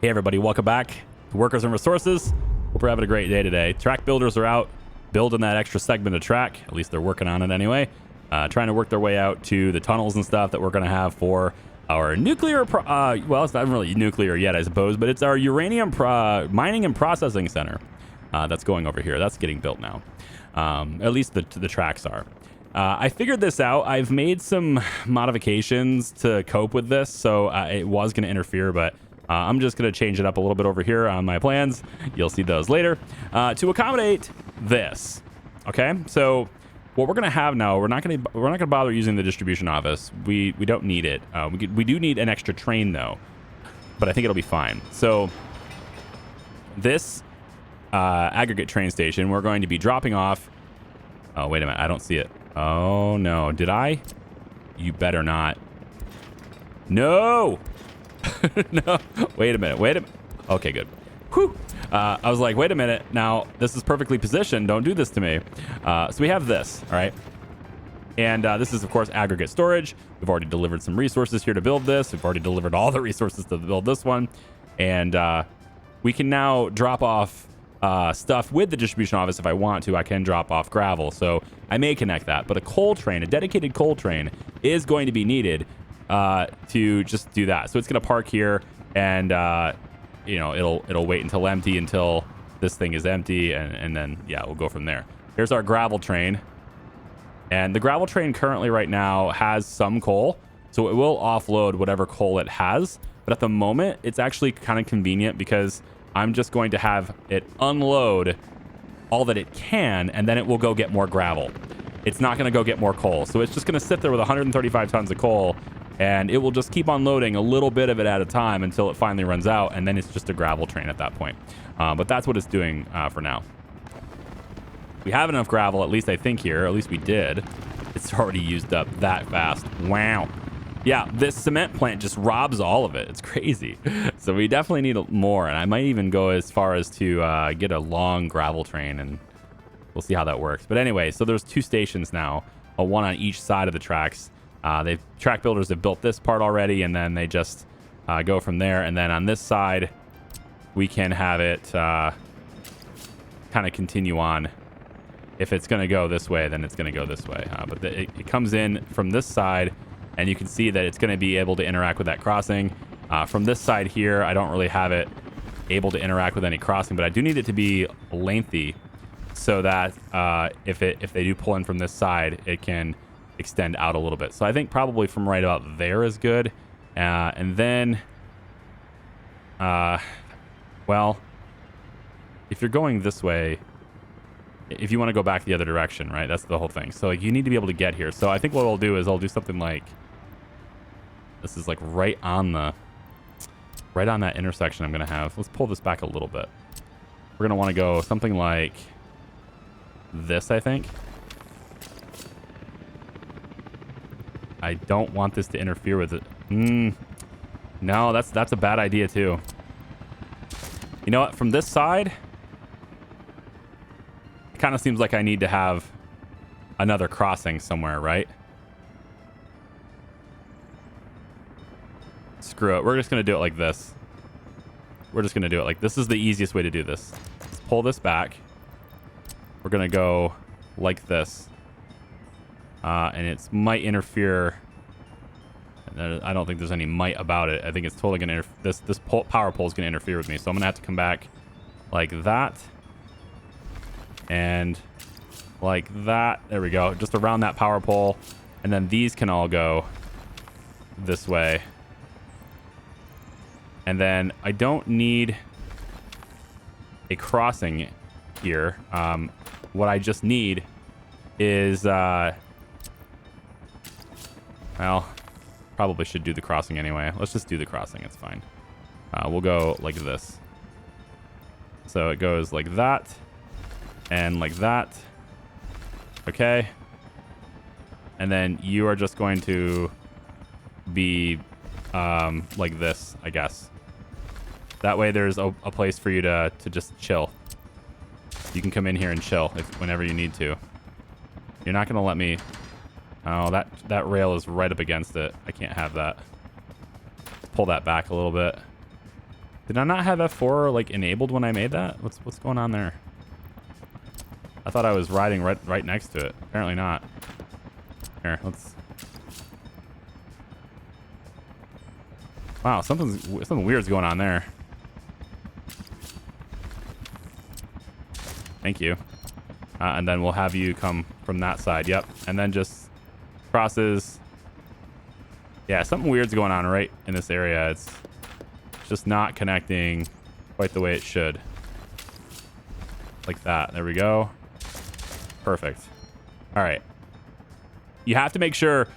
Hey everybody, welcome back to Workers and Resources. Hope we're having a great day today. Track builders are out building that extra segment of track. At least they're working on it anyway. Trying to work their way out to the tunnels and stuff that we're going to have for our nuclear, well, it's not really nuclear yet, I suppose, but it's our uranium mining and processing center that's going over here. That's getting built now. At least the tracks are. I figured this out. I've made some modifications to cope with this, so it was going to interfere, but I'm just going to change it up a little bit over here on my plans. You'll see those later to accommodate this. Okay, so what we're going to have now, we're not going to bother using the distribution office. We don't need it. We do need an extra train though, but I think it'll be fine. So this aggregate train station, we're going to be dropping off. Oh, wait a minute. I don't see it. Oh no, did I? You better not. No. No, wait a minute. Okay, good. Whew. I was like, wait a minute. Now, this is perfectly positioned. Don't do this to me. So we have this, all right? And this is, of course, aggregate storage. We've already delivered some resources here to build this. We've already delivered all the resources to build this one. And we can now drop off stuff with the distribution office if I want to. I can drop off gravel. So I may connect that. But a coal train, a dedicated coal train, is going to be needed to just do that. So it's going to park here, and you know, it'll wait until empty until this thing is empty, and then yeah, we'll go from there. Here's our gravel train, and the gravel train currently right now has some coal, so it will offload whatever coal it has. But at the moment, it's actually kind of convenient because I'm just going to have it unload all that it can, and then it will go get more gravel. It's not going to go get more coal, so it's just going to sit there with 135 tons of coal. And it will just keep on loading a little bit of it at a time until it finally runs out, and then it's just a gravel train at that point. But that's what it's doing for now. We have enough gravel, at least I think here. At least we did. It's already used up that fast. Wow. Yeah, this cement plant just robs all of it. It's crazy. So we definitely need more, and I might even go as far as to get a long gravel train, and we'll see how that works. But anyway, so there's two stations now, one on each side of the tracks. Track builders have built this part already, and then they just go from there. And then on this side, we can have it kind of continue on. If it's going to go this way, then it's going to go this way. But it comes in from this side, and you can see that it's going to be able to interact with that crossing. From this side here, I don't really have it able to interact with any crossing, but I do need it to be lengthy so that if they do pull in from this side, it can extend out a little bit. So I think probably from right about there is good. And then, well, if you're going this way, if you want to go back the other direction, right? That's the whole thing. So like, you need to be able to get here. So I think what I'll do is I'll do something like, this is like right on that intersection I'm going to have. Let's pull this back a little bit. We're going to want to go something like this, I think. I don't want this to interfere with it. No, that's a bad idea too. You know what? From this side, it kind of seems like I need to have another crossing somewhere, right? Screw it. We're just going to do it like this. We're just going to do it like this. Is the easiest way to do this. Let's pull this back. We're going to go like this. And it might interfere. I don't think there's any might about it. I think it's totally going to this power pole is going to interfere with me. So I'm going to have to come back like that. And like that. There we go. Just around that power pole. And then these can all go this way. And then I don't need a crossing here. What I just need is... well, probably should do the crossing anyway. Let's just do the crossing. It's fine. We'll go like this. So it goes like that and like that. Okay. And then you are just going to be like this, I guess. That way there's a place for you to just chill. You can come in here and chill whenever you need to. You're not going to let me... Oh, that rail is right up against it. I can't have that. Pull that back a little bit. Did I not have F4 like enabled when I made that? What's going on there? I thought I was riding right next to it. Apparently not. Here, let's... Wow, something weird's going on there. Thank you. And then we'll have you come from that side. Yep. And then just crosses. Yeah, something weird's going on right in this area. It's just not connecting quite the way it should. Like that. There we go. Perfect. All right. You have to make sure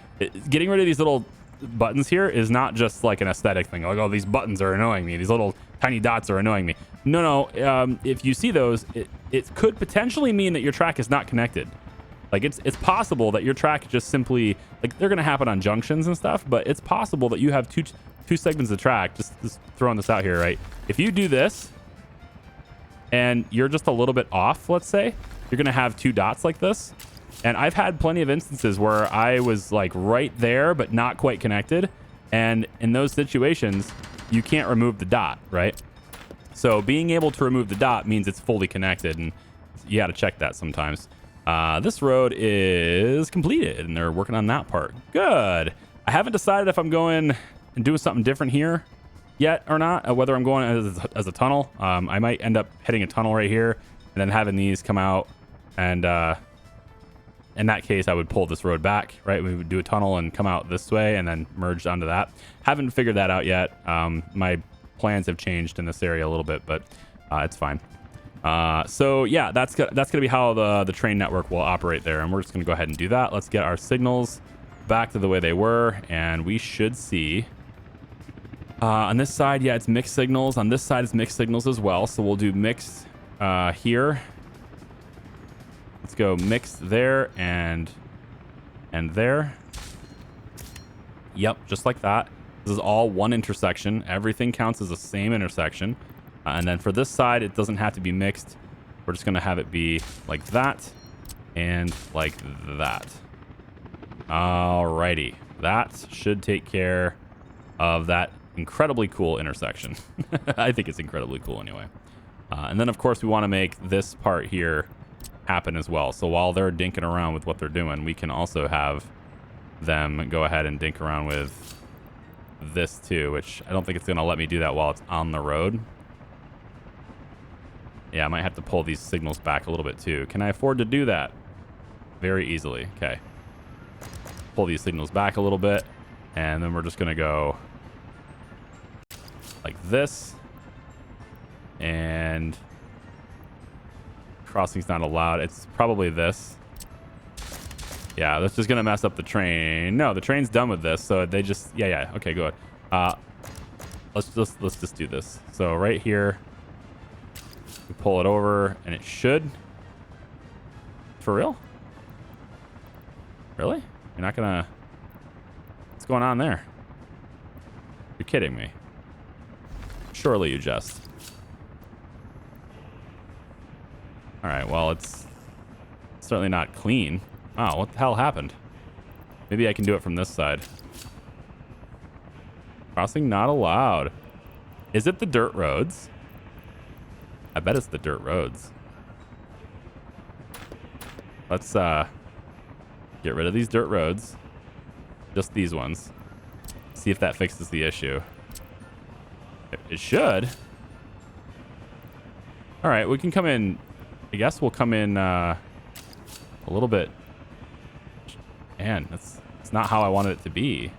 getting rid of these little buttons here is not just like an aesthetic thing. Like, oh, these buttons are annoying me. These little tiny dots are annoying me. No. If you see those, it could potentially mean that your track is not connected. Like it's possible that your track just simply, like, they're going to happen on junctions and stuff, but it's possible that you have two segments of track. Just throwing this out here, right? If you do this and you're just a little bit off, let's say, you're going to have two dots like this. And I've had plenty of instances where I was like right there, but not quite connected. And in those situations, you can't remove the dot, right? So being able to remove the dot means it's fully connected, and you got to check that sometimes. This road is completed, and they're working on that part. Good. I haven't decided if I'm going and doing something different here yet or not, whether I'm going as a tunnel. I might end up hitting a tunnel right here and then having these come out, and in that case, I would pull this road back, right? We would do a tunnel and come out this way and then merge onto that. Haven't figured that out yet. My plans have changed in this area a little bit, but it's fine. So yeah, that's gonna be how the train network will operate there, and we're just gonna go ahead and do that. Let's get our signals back to the way they were, and we should see on this side, yeah, it's mixed signals. On this side, it's mixed signals as well. So we'll do mixed here. Let's go mixed there and there. Yep, just like that. This is all one intersection. Everything counts as the same intersection. And then for this side, it doesn't have to be mixed. We're just going to have it be like that and like that. Alrighty. That should take care of that incredibly cool intersection. I think it's incredibly cool anyway. And then, of course, we want to make this part here happen as well. So while they're dinking around with what they're doing, we can also have them go ahead and dink around with this too, which I don't think it's going to let me do that while it's on the road. Yeah, I might have to pull these signals back a little bit too. Can I afford to do that? Very easily. Okay. Pull these signals back a little bit, and then we're just going to go like this. And crossing's not allowed. It's probably this. Yeah, that's just going to mess up the train. No, the train's done with this, so they just... Yeah. Okay, good. Let's just do this. So right here, we pull it over, and it should... For real? Really? You're not gonna... What's going on there? You're kidding me. Surely you just... Alright, well, it's certainly not clean. Oh, what the hell happened? Maybe I can do it from this side. Crossing not allowed. Is it the dirt roads? I bet it's the dirt roads. Let's get rid of these dirt roads. Just these ones. See if that fixes the issue. It should. Alright, we can come in... I guess we'll come in a little bit. Man, it's not how I wanted it to be.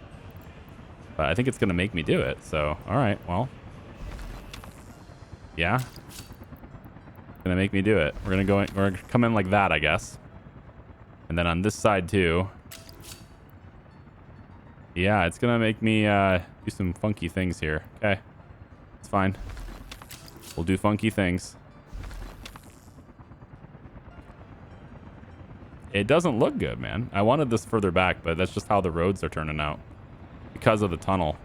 But I think it's going to make me do it. So, all right, well. Yeah. It's going to make me do it. We're going to come in like that, I guess. And then on this side too. Yeah, it's going to make me do some funky things here. Okay. It's fine. We'll do funky things. It doesn't look good, man. I wanted this further back, but that's just how the roads are turning out because of the tunnel.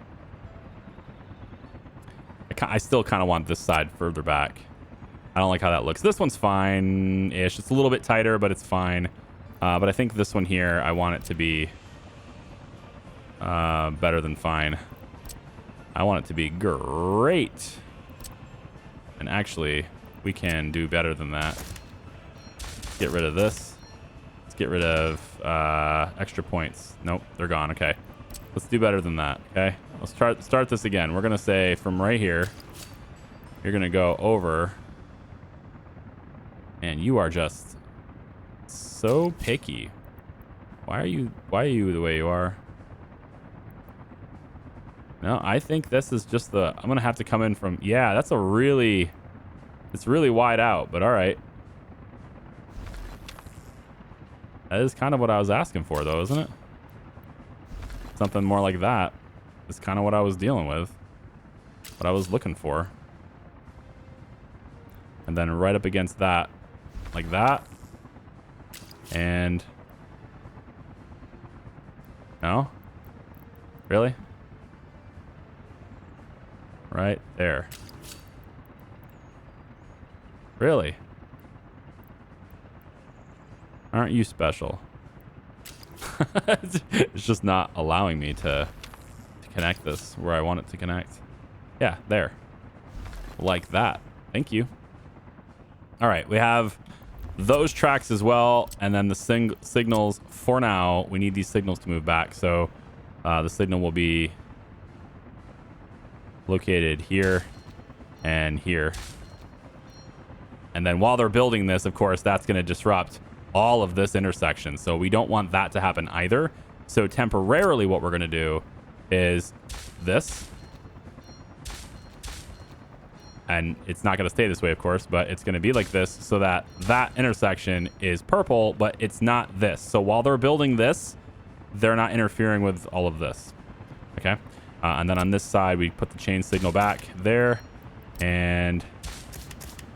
I still kind of want this side further back. I don't like how that looks. This one's fine-ish. It's a little bit tighter, but it's fine. But I think this one here, I want it to be better than fine. I want it to be great. And actually, we can do better than that. Get rid of this. Let's get rid of extra points. Nope, they're gone. Okay. Let's do better than that. Okay. Let's start this again. We're going to say from right here, you're going to go over. And you are just so picky. Why are you the way you are? No, I think this is just I'm going to have to come in from, yeah, it's really wide out, but all right. That is kind of what I was asking for though, isn't it? Something more like that is kind of what I was dealing with. What I was looking for. And then right up against that, like that. And no? Really? Right there. Really? Aren't you special? It's just not allowing me to connect this where I want it to connect. Yeah, there. Like that. Thank you. All right, we have those tracks as well, and then the signals. For now, we need these signals to move back, so the signal will be located here and here. And then while they're building this, of course, that's going to disrupt all of this intersection, so we don't want that to happen either. So temporarily what we're going to do is this. And it's not going to stay this way, of course, but it's going to be like this so that that intersection is purple, but it's not this. So while they're building this, they're not interfering with all of this. Okay. And then on this side, we put the chain signal back there and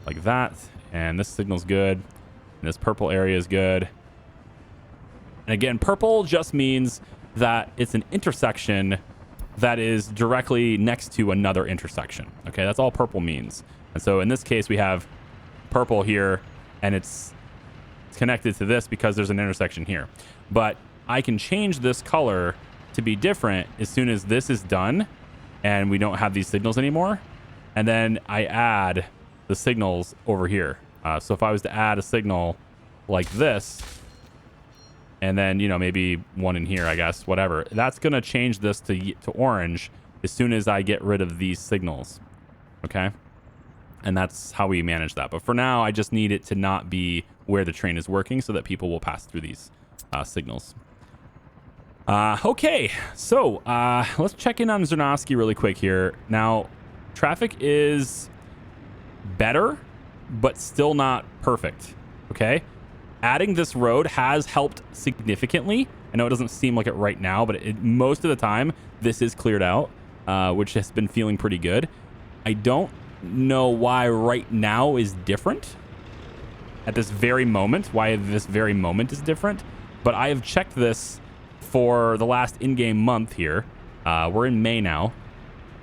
like that. And this signal's good. And this purple area is good. And again, purple just means that it's an intersection that is directly next to another intersection. Okay, that's all purple means. And so in this case, we have purple here, and it's connected to this because there's an intersection here. But I can change this color to be different as soon as this is done and we don't have these signals anymore. And then I add the signals over here. So if I was to add a signal like this, and then, you know, maybe one in here, I guess, whatever. That's going to change this to orange as soon as I get rid of these signals. Okay? And that's how we manage that. But for now, I just need it to not be where the train is working so that people will pass through these signals. Okay, so let's check in on Zernovsky really quick here. Now, traffic is better, but still not perfect. Okay? Adding this road has helped significantly. I know it doesn't seem like it right now, but most of the time, this is cleared out, which has been feeling pretty good. I don't know why right now is different at this very moment, why this very moment is different, but I have checked this for the last in-game month here. We're in May now,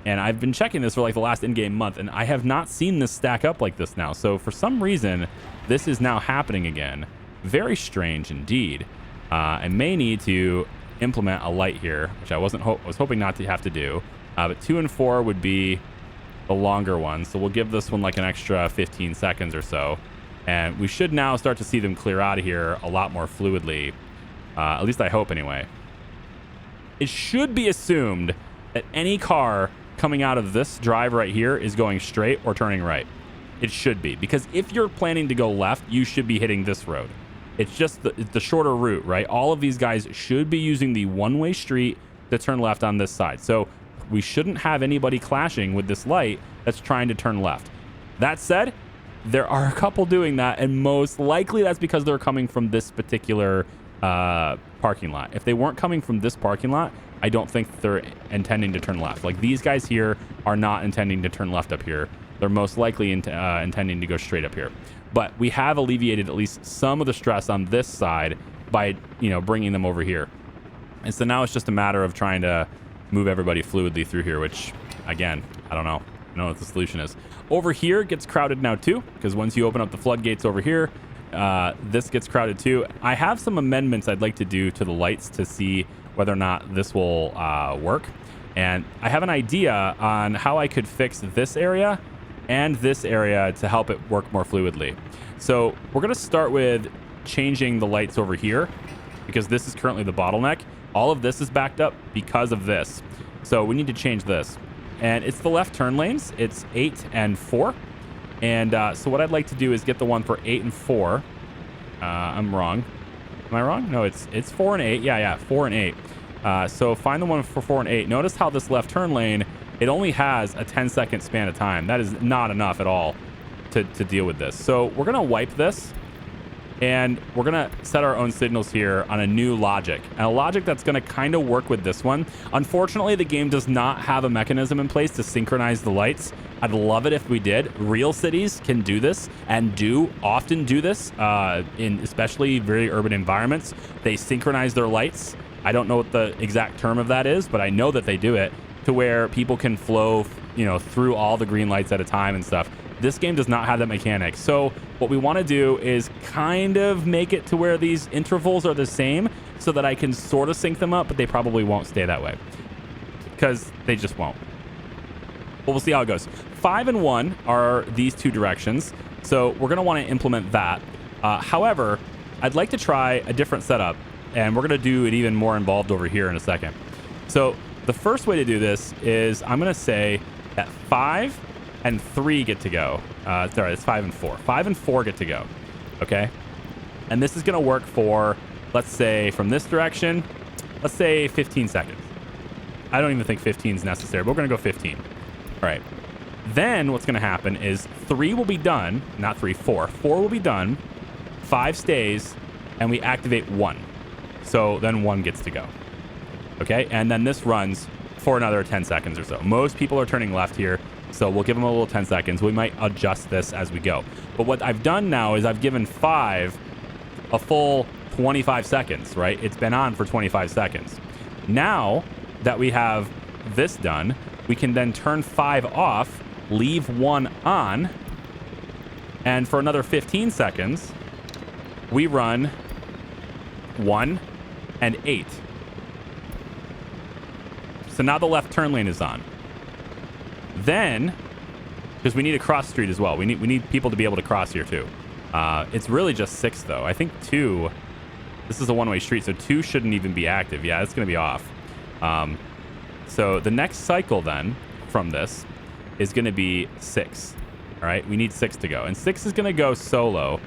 and I've been checking this for like the last in-game month, and I have not seen this stack up like this now. So for some reason, this is now happening again. Very strange indeed. I may need to implement a light here, which I was hoping not to have to do. But 2 and 4 would be the longer one. So we'll give this one like an extra 15 seconds or so. And we should now start to see them clear out of here a lot more fluidly. At least I hope anyway. It should be assumed that any car coming out of this drive right here is going straight or turning right. It should be. Because if you're planning to go left, you should be hitting this road. It's just the shorter route, right? All of these guys should be using the one-way street to turn left on this side. So we shouldn't have anybody clashing with this light that's trying to turn left. That said, there are a couple doing that, and most likely that's because they're coming from this particular parking lot. If they weren't coming from this parking lot, I don't think they're intending to turn left. Like these guys here are not intending to turn left up here. They're most likely intending to go straight up here. But we have alleviated at least some of the stress on this side by, you know, bringing them over here. And so now it's just a matter of trying to move everybody fluidly through here, which, again, I don't know. I don't know what the solution is. Over here gets crowded now too, because once you open up the floodgates over here, this gets crowded too. I have some amendments I'd like to do to the lights to see whether or not this will work. And I have an idea on how I could fix this area and this area to help it work more fluidly. So we're going to start with changing the lights over here because this is currently the bottleneck. All of this is backed up because of this. So we need to change this. And it's the left turn lanes. It's 8 and 4. And so what I'd like to do is get the one for 8 and 4. I'm wrong. Am I wrong? No, it's 4 and 8. Yeah, 4 and 8. So find the one for 4 and 8. Notice how this left turn lane, it only has a 10-second span of time. That is not enough at all to deal with this. So we're going to wipe this, and we're going to set our own signals here on a new logic, and a logic that's going to kind of work with this one. Unfortunately, the game does not have a mechanism in place to synchronize the lights. I'd love it if we did. Real cities can do this and do often do this in especially very urban environments. They synchronize their lights. I don't know what the exact term of that is, but I know that they do it to where people can flow, through all the green lights at a time and stuff. This game does not have that mechanic. So what we want to do is kind of make it to where these intervals are the same so that I can sort of sync them up, but they probably won't stay that way because they just won't. But we'll see how it goes. 5 and 1 are these two directions. So we're going to want to implement that. However, I'd like to try a different setup, and we're going to do it even more involved over here in a second. So the first way to do this is I'm going to say that 5 and 3 get to go. Sorry, it's 5 and 4. 5 and 4 get to go. Okay. And this is going to work for, let's say, from this direction, let's say 15 seconds. I don't even think 15 is necessary, but we're going to go 15. All right. Then what's going to happen is 3 will be done, not 3, 4. 4 will be done, 5 stays, and we activate 1. So then 1 gets to go. Okay. And then this runs for another 10 seconds or so. Most people are turning left here, so we'll give them a little 10 seconds. We might adjust this as we go. But what I've done now is I've given 5 a full 25 seconds, right? It's been on for 25 seconds. Now that we have this done, we can then turn 5 off, leave 1 on, and for another 15 seconds, we run 1 and 8. So now the left turn lane is on. Then, because we need a cross street as well. We need people to be able to cross here too. It's really just 6 though. I think 2, this is a one-way street, so 2 shouldn't even be active. Yeah, it's going to be off. So the next cycle then from this is going to be 6. All right, we need 6 to go. And 6 is going to go solo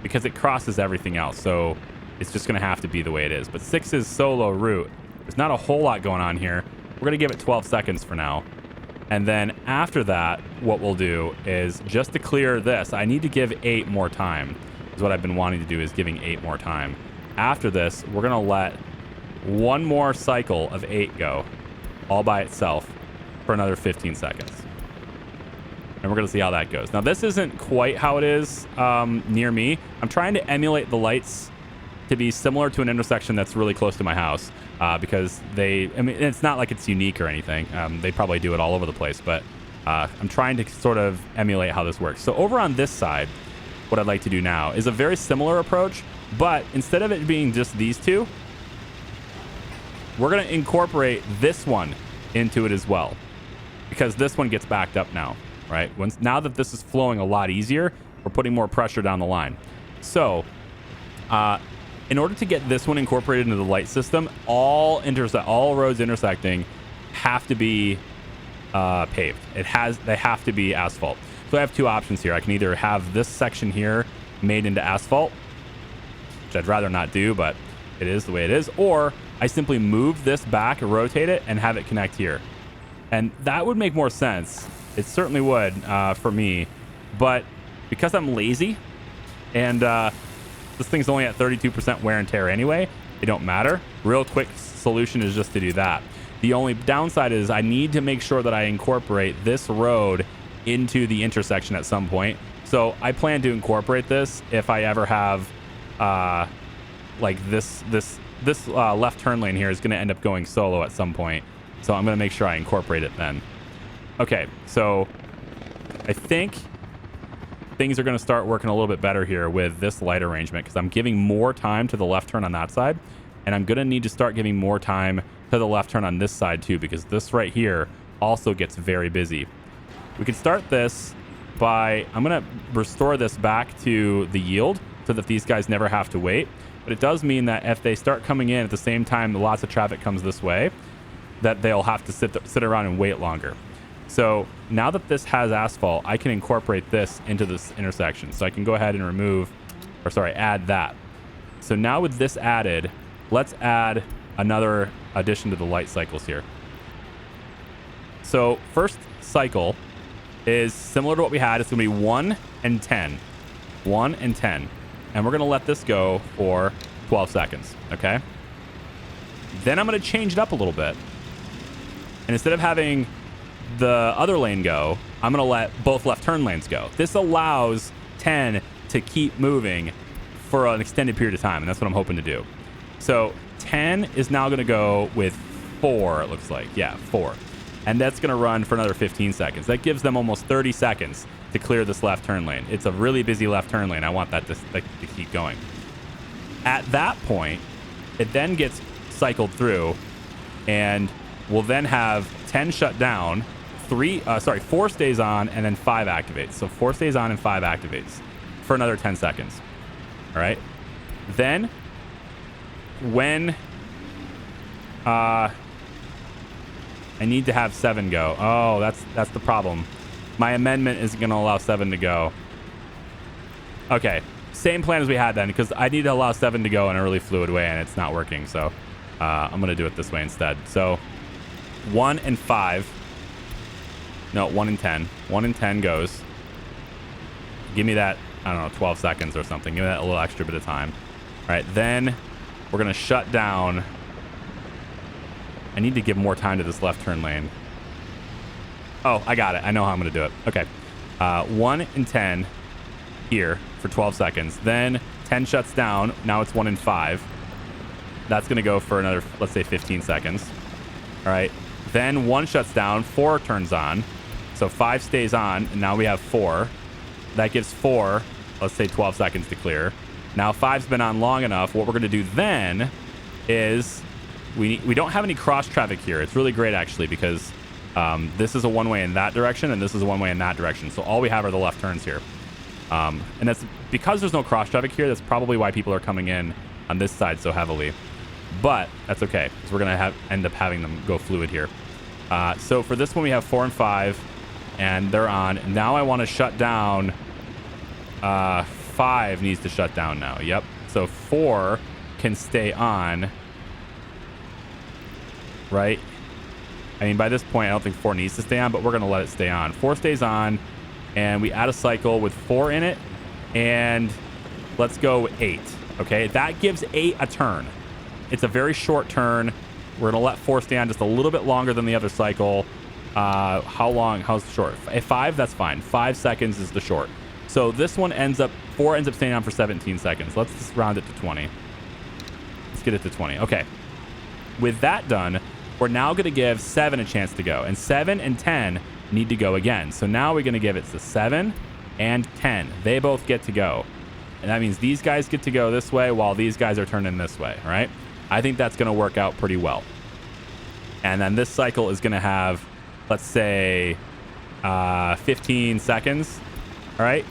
because it crosses everything else. So it's just going to have to be the way it is. But 6 is solo route. There's not a whole lot going on here. We're going to give it 12 seconds for now. And then after that, what we'll do is just to clear this, I need to give 8 more time. Is what I've been wanting to do, is giving 8 more time. After this, we're going to let 1 more cycle of 8 go all by itself for another 15 seconds. And we're going to see how that goes. Now, this isn't quite how it is near me. I'm trying to emulate the lights to be similar to an intersection that's really close to my house because it's not like it's unique or anything. They probably do it all over the place, but I'm trying to sort of emulate how this works. So over on this side, what I'd like to do now is a very similar approach, but instead of it being just these two, we're going to incorporate this one into it as well, because this one gets backed up now, right? Now that this is flowing a lot easier, we're putting more pressure down the line. So in order to get this one incorporated into the light system, all roads intersecting have to be paved. They have to be asphalt. So I have 2 options here. I can either have this section here made into asphalt, which I'd rather not do, but it is the way it is, or I simply move this back, rotate it, and have it connect here. And that would make more sense. It certainly would for me, but because I'm lazy and this thing's only at 32% wear and tear anyway, it don't matter. Real quick solution is just to do that. The only downside is I need to make sure that I incorporate this road into the intersection at some point. So I plan to incorporate this if I ever have like this left turn lane here is going to end up going solo at some point. So I'm going to make sure I incorporate it then. Okay, so I think things are going to start working a little bit better here with this light arrangement because I'm giving more time to the left turn on that side, and I'm going to need to start giving more time to the left turn on this side too, because this right here also gets very busy. We can start this I'm going to restore this back to the yield so that these guys never have to wait. But it does mean that if they start coming in at the same time lots of traffic comes this way, that they'll have to sit around and wait longer. So now that this has asphalt, I can incorporate this into this intersection. So I can go ahead and add that. So now with this added, let's add another addition to the light cycles here. So first cycle is similar to what we had. It's going to be 1 and 10. 1 and 10. And we're going to let this go for 12 seconds, okay? Then I'm going to change it up a little bit. And instead of having the other lane go, I'm going to let both left turn lanes go. This allows 10 to keep moving for an extended period of time, and that's what I'm hoping to do. So 10 is now going to go with 4, it looks like. Yeah, 4. And that's going to run for another 15 seconds. That gives them almost 30 seconds to clear this left turn lane. It's a really busy left turn lane. I want that to keep going. At that point, it then gets cycled through, and we'll then have 10 shut down, 4 stays on, and then 5 activates. So 4 stays on and 5 activates for another 10 seconds. All right. Then when I need to have 7 go. Oh, that's the problem. My amendment isn't going to allow 7 to go. Okay. Same plan as we had then, because I need to allow 7 to go in a really fluid way, and it's not working. So I'm going to do it this way instead. So 1 and 5. No, 1 and 10. 1 and 10 goes. Give me that, I don't know, 12 seconds or something. Give me that a little extra bit of time. All right, then we're going to shut down. I need to give more time to this left turn lane. Oh, I got it. I know how I'm going to do it. Okay. 1 and 10 here for 12 seconds. Then 10 shuts down. Now it's 1 and 5. That's going to go for another, let's say, 15 seconds. All right. Then 1 shuts down. 4 turns on. So 5 stays on. And now we have 4. That gives 4, let's say, 12 seconds to clear. Now 5's been on long enough. What we're going to do then is we don't have any cross traffic here. It's really great, actually, because this is a one-way in that direction, and this is a one-way in that direction. So all we have are the left turns here. And that's because there's no cross traffic here. That's probably why people are coming in on this side so heavily. But that's okay, because we're going to end up having them go fluid here. So for this one, we have 4 and 5, and they're on. Now I want to shut down. 5 needs to shut down now. Yep. So 4 can stay on. Right? I mean, by this point, I don't think 4 needs to stay on, but we're going to let it stay on. 4 stays on, and we add a cycle with 4 in it, and let's go 8. Okay? That gives 8 a turn. It's a very short turn. We're going to let 4 stay on just a little bit longer than the other cycle. How long? How's the short? 5? That's fine. 5 seconds is the short. So this one 4 ends up staying on for 17 seconds. Let's just round it to 20. Let's get it to 20. Okay. With that done, we're now going to give 7 a chance to go. And 7 and 10 need to go again. So now we're going to give it to 7 and 10. They both get to go. And that means these guys get to go this way while these guys are turning this way, right? I think that's going to work out pretty well. And then this cycle is going to have, let's say, 15 seconds. All right?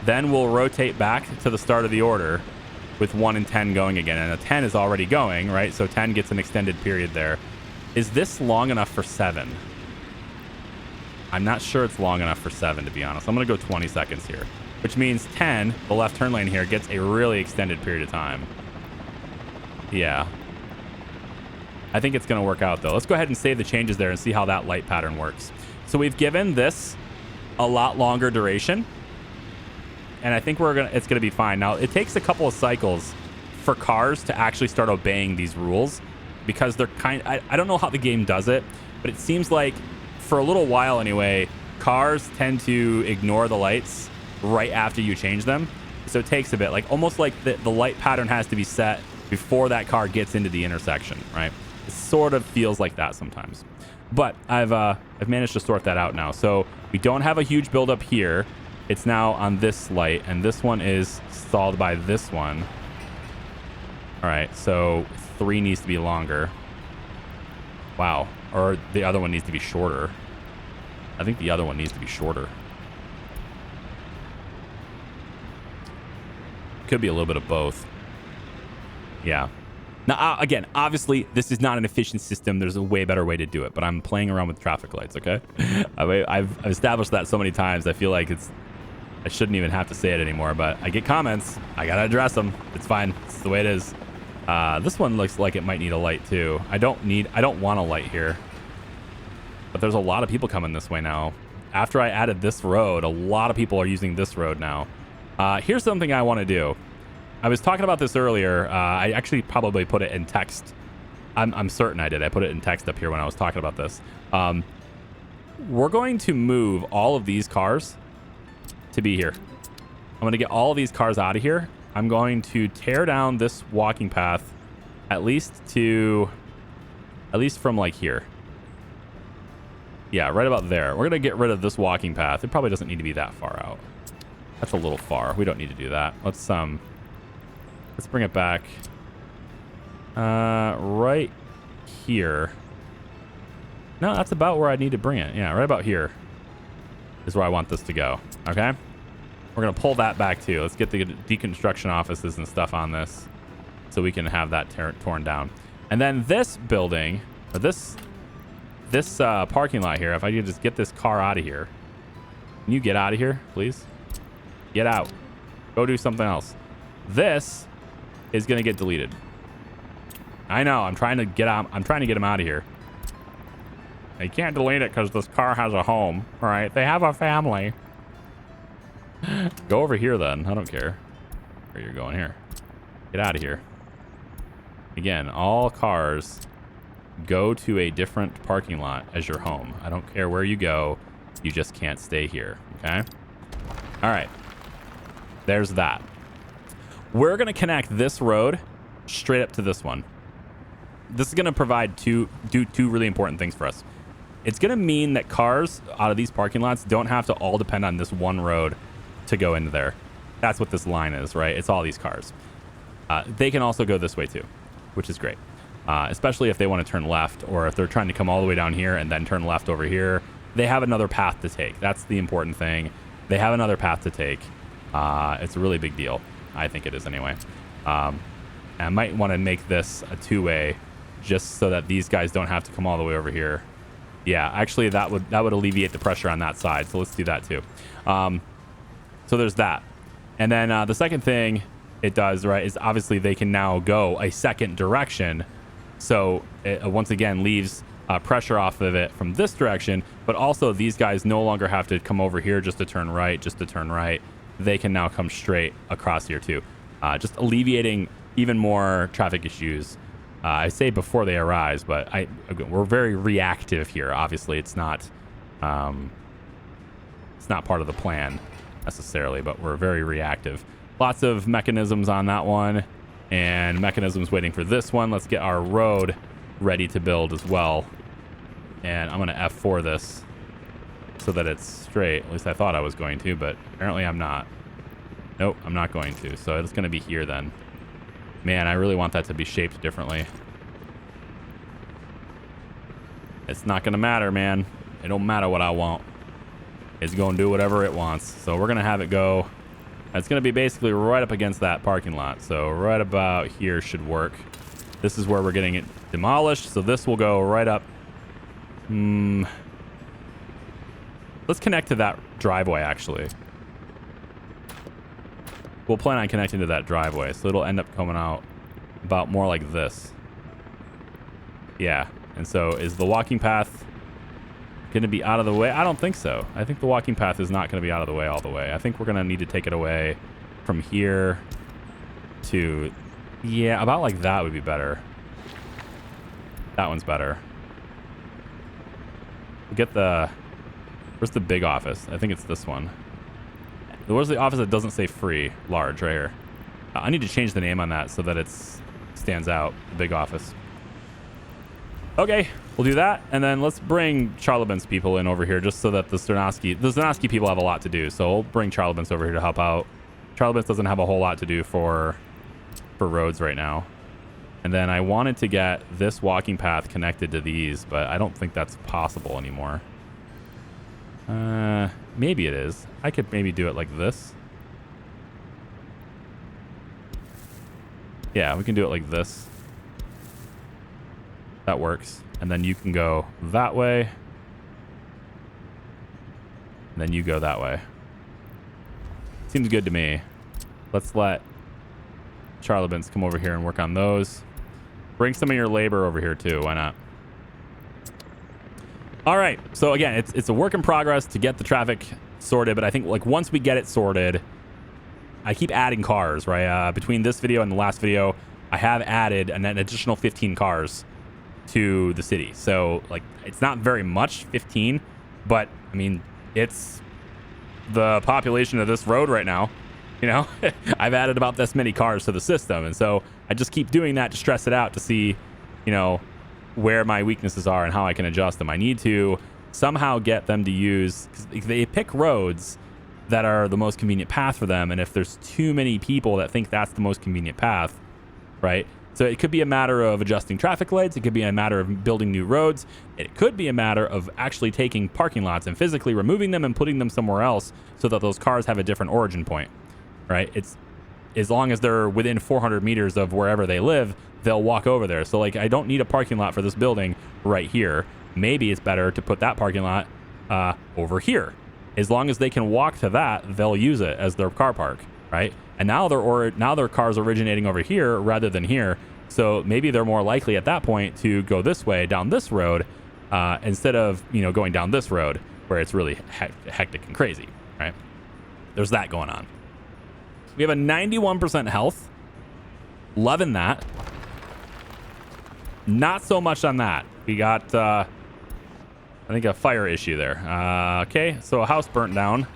Then we'll rotate back to the start of the order with 1 and 10 going again. And a 10 is already going, right? So 10 gets an extended period there. Is this long enough for 7? I'm not sure it's long enough for 7, to be honest. I'm going to go 20 seconds here, which means 10, the left turn lane here, gets a really extended period of time. Yeah. I think it's going to work out, though. Let's go ahead and save the changes there and see how that light pattern works. So we've given this a lot longer duration, and I think it's going to be fine. Now, it takes a couple of cycles for cars to actually start obeying these rules, because they're I don't know how the game does it, but it seems like for a little while anyway, cars tend to ignore the lights right after you change them. So it takes a bit, like almost like the light pattern has to be set before that car gets into the intersection, right? It sort of feels like that sometimes. But I've managed to sort that out now. So we don't have a huge buildup here. It's now on this light, and this one is stalled by this one. All right, so 3 needs to be longer. Wow. Or the other one needs to be shorter. I think the other one needs to be shorter. Could be a little bit of both. Yeah. Now, again, obviously, this is not an efficient system. There's a way better way to do it, but I'm playing around with traffic lights, okay? I've established that so many times. I feel like I shouldn't even have to say it anymore, but I get comments. I gotta address them. It's fine. It's the way it is. This one looks like it might need a light too. I don't want a light here, but there's a lot of people coming this way now. After I added this road, a lot of people are using this road now. Here's something I want to do. I was talking about this earlier. I actually probably put it in text. I'm certain I did. I put it in text up here when I was talking about this. We're going to move all of these cars to be here. I'm going to get all of these cars out of here. I'm going to tear down this walking path at least from like here. Yeah, right about there. We're going to get rid of this walking path. It probably doesn't need to be that far out. That's a little far. We don't need to do that. Let's bring it back. Right here. No, that's about where I need to bring it. Yeah, right about here is where I want this to go. Okay? We're going to pull that back too. Let's get the deconstruction offices and stuff on this so we can have that torn down. And then this building, or this parking lot here, if I could just get this car out of here. Can you get out of here, please? Get out. Go do something else. This is going to get deleted. I know. I'm trying to get him out of here. You can't delete it because this car has a home. All right. They have a family. Go over here then. I don't care where you're going here. Get out of here. Again, all cars go to a different parking lot as your home. I don't care where you go. You just can't stay here. Okay. All right. There's that. We're going to connect this road straight up to this one. This is going to provide two really important things for us. It's going to mean that cars out of these parking lots don't have to all depend on this one road to go into there. That's what this line is, right? It's all these cars. They can also go this way too, which is great. Especially if they want to turn left, or if they're trying to come all the way down here and then turn left over here. They have another path to take. That's the important thing. They have another path to take. It's a really big deal. I think it is anyway. I might want to make this a two-way just so that these guys don't have to come all the way over here. Yeah, actually that would alleviate the pressure on that side. So let's do that too. So there's that. And then the second thing it does, right, is obviously they can now go a second direction. So it once again leaves pressure off of it from this direction, but also these guys no longer have to come over here just to turn right, They can now come straight across here too. Just alleviating even more traffic issues. I say before they arise, but we're very reactive here. Obviously, it's not part of the plan necessarily, but we're very reactive. Lots of mechanisms on that one, and mechanisms waiting for this one. Let's get our road ready to build as well. And I'm going to F4 this so that it's straight. At least I thought I was going to, but apparently I'm not. Nope, I'm not going to. So it's going to be here then. Man, I really want that to be shaped differently. It's not going to matter, man. It don't matter what I want. It's going to do whatever it wants. So we're going to have it go. It's going to be basically right up against that parking lot. So right about here should work. This is where we're getting it demolished. So this will go right up. Let's connect to that driveway, actually. We'll plan on connecting to that driveway, so it'll end up coming out about more like this. Yeah, and so is the walking path going to be out of the way? I don't think so. I think the walking path is not going to be out of the way all the way. I think we're going to need to take it away from here to... Yeah, about like that would be better. That one's better. Get the... Where's the big office? I think it's this one. Where's the office that doesn't say free? Large, right here. I need to change the name on that so that it stands out. The big office. Okay, we'll do that. And then let's bring Charlebent's people in over here just so that the Zernovsky people have a lot to do. So we'll bring Charlebent's over here to help out. Charlebent's doesn't have a whole lot to do for roads right now. And then I wanted to get this walking path connected to these, but I don't think that's possible anymore. Maybe it is. I could maybe do it like this. Yeah, we can do it like this. That works. And then you can go that way. And then you go that way. Seems good to me. Let's let Charlebins come over here and work on those. Bring some of your labor over here too. Why not? All right. So again, it's a work in progress to get the traffic sorted. But I think like once we get it sorted, I keep adding cars, right? Between this video and the last video, I have added an additional 15 cars to the city. So like it's not very much, 15, but I mean, it's the population of this road right now. You know, I've added about this many cars to the system. And so I just keep doing that to stress it out to see, you know, where my weaknesses are and how I can adjust them. I need to somehow get them to use, 'cause they pick roads that are the most convenient path for them. And if there's too many people that think that's the most convenient path, right? So it could be a matter of adjusting traffic lights. It could be a matter of building new roads. It could be a matter of actually taking parking lots and physically removing them and putting them somewhere else so that those cars have a different origin point, right? It's as long as they're within 400 meters of wherever they live, they'll walk over there. So like, I don't need a parking lot for this building right here. Maybe it's better to put that parking lot over here. As long as they can walk to that, they'll use it as their car park, right? And now their car's originating over here rather than here. So maybe they're more likely at that point to go this way down this road instead of, you know, going down this road where it's really hectic and crazy, right? There's that going on. We have a 91% health. Loving that. Not so much on that. We got, I think, a fire issue there. Okay, so a house burnt down.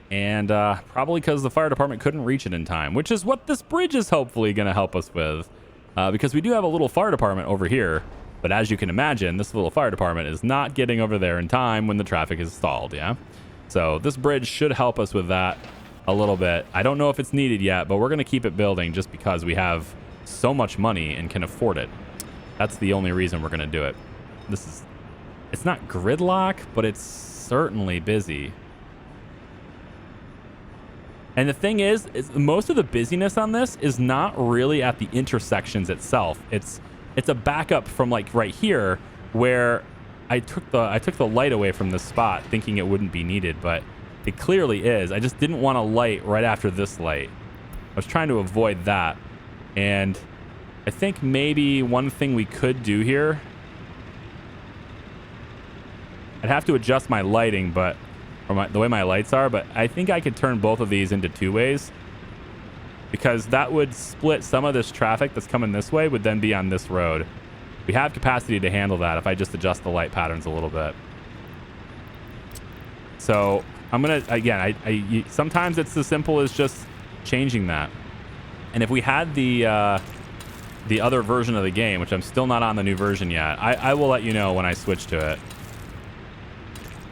And probably because the fire department couldn't reach it in time, which is what this bridge is hopefully going to help us with. Because we do have a little fire department over here. But as you can imagine, this little fire department is not getting over there in time when the traffic is stalled, yeah? So this bridge should help us with that a little bit. I don't know if it's needed yet, but we're going to keep it building just because we have so much money and can afford it. That's the only reason we're going to do it. It's not gridlock, but it's certainly busy. And the thing is most of the busyness on this is not really at the intersections itself. It's a backup from like right here where I took the light away from this spot thinking it wouldn't be needed, but it clearly is. I just didn't want a light right after this light. I was trying to avoid that. And I think maybe one thing we could do here, I'd have to adjust my lighting, but the way my lights are, but I think I could turn both of these into two ways because that would split some of this traffic that's coming this way would then be on this road. We have capacity to handle that if I just adjust the light patterns a little bit. So I'm going to, again, sometimes it's as simple as just changing that. And if we had the other version of the game, which I'm still not on the new version yet, I will let you know when I switch to it.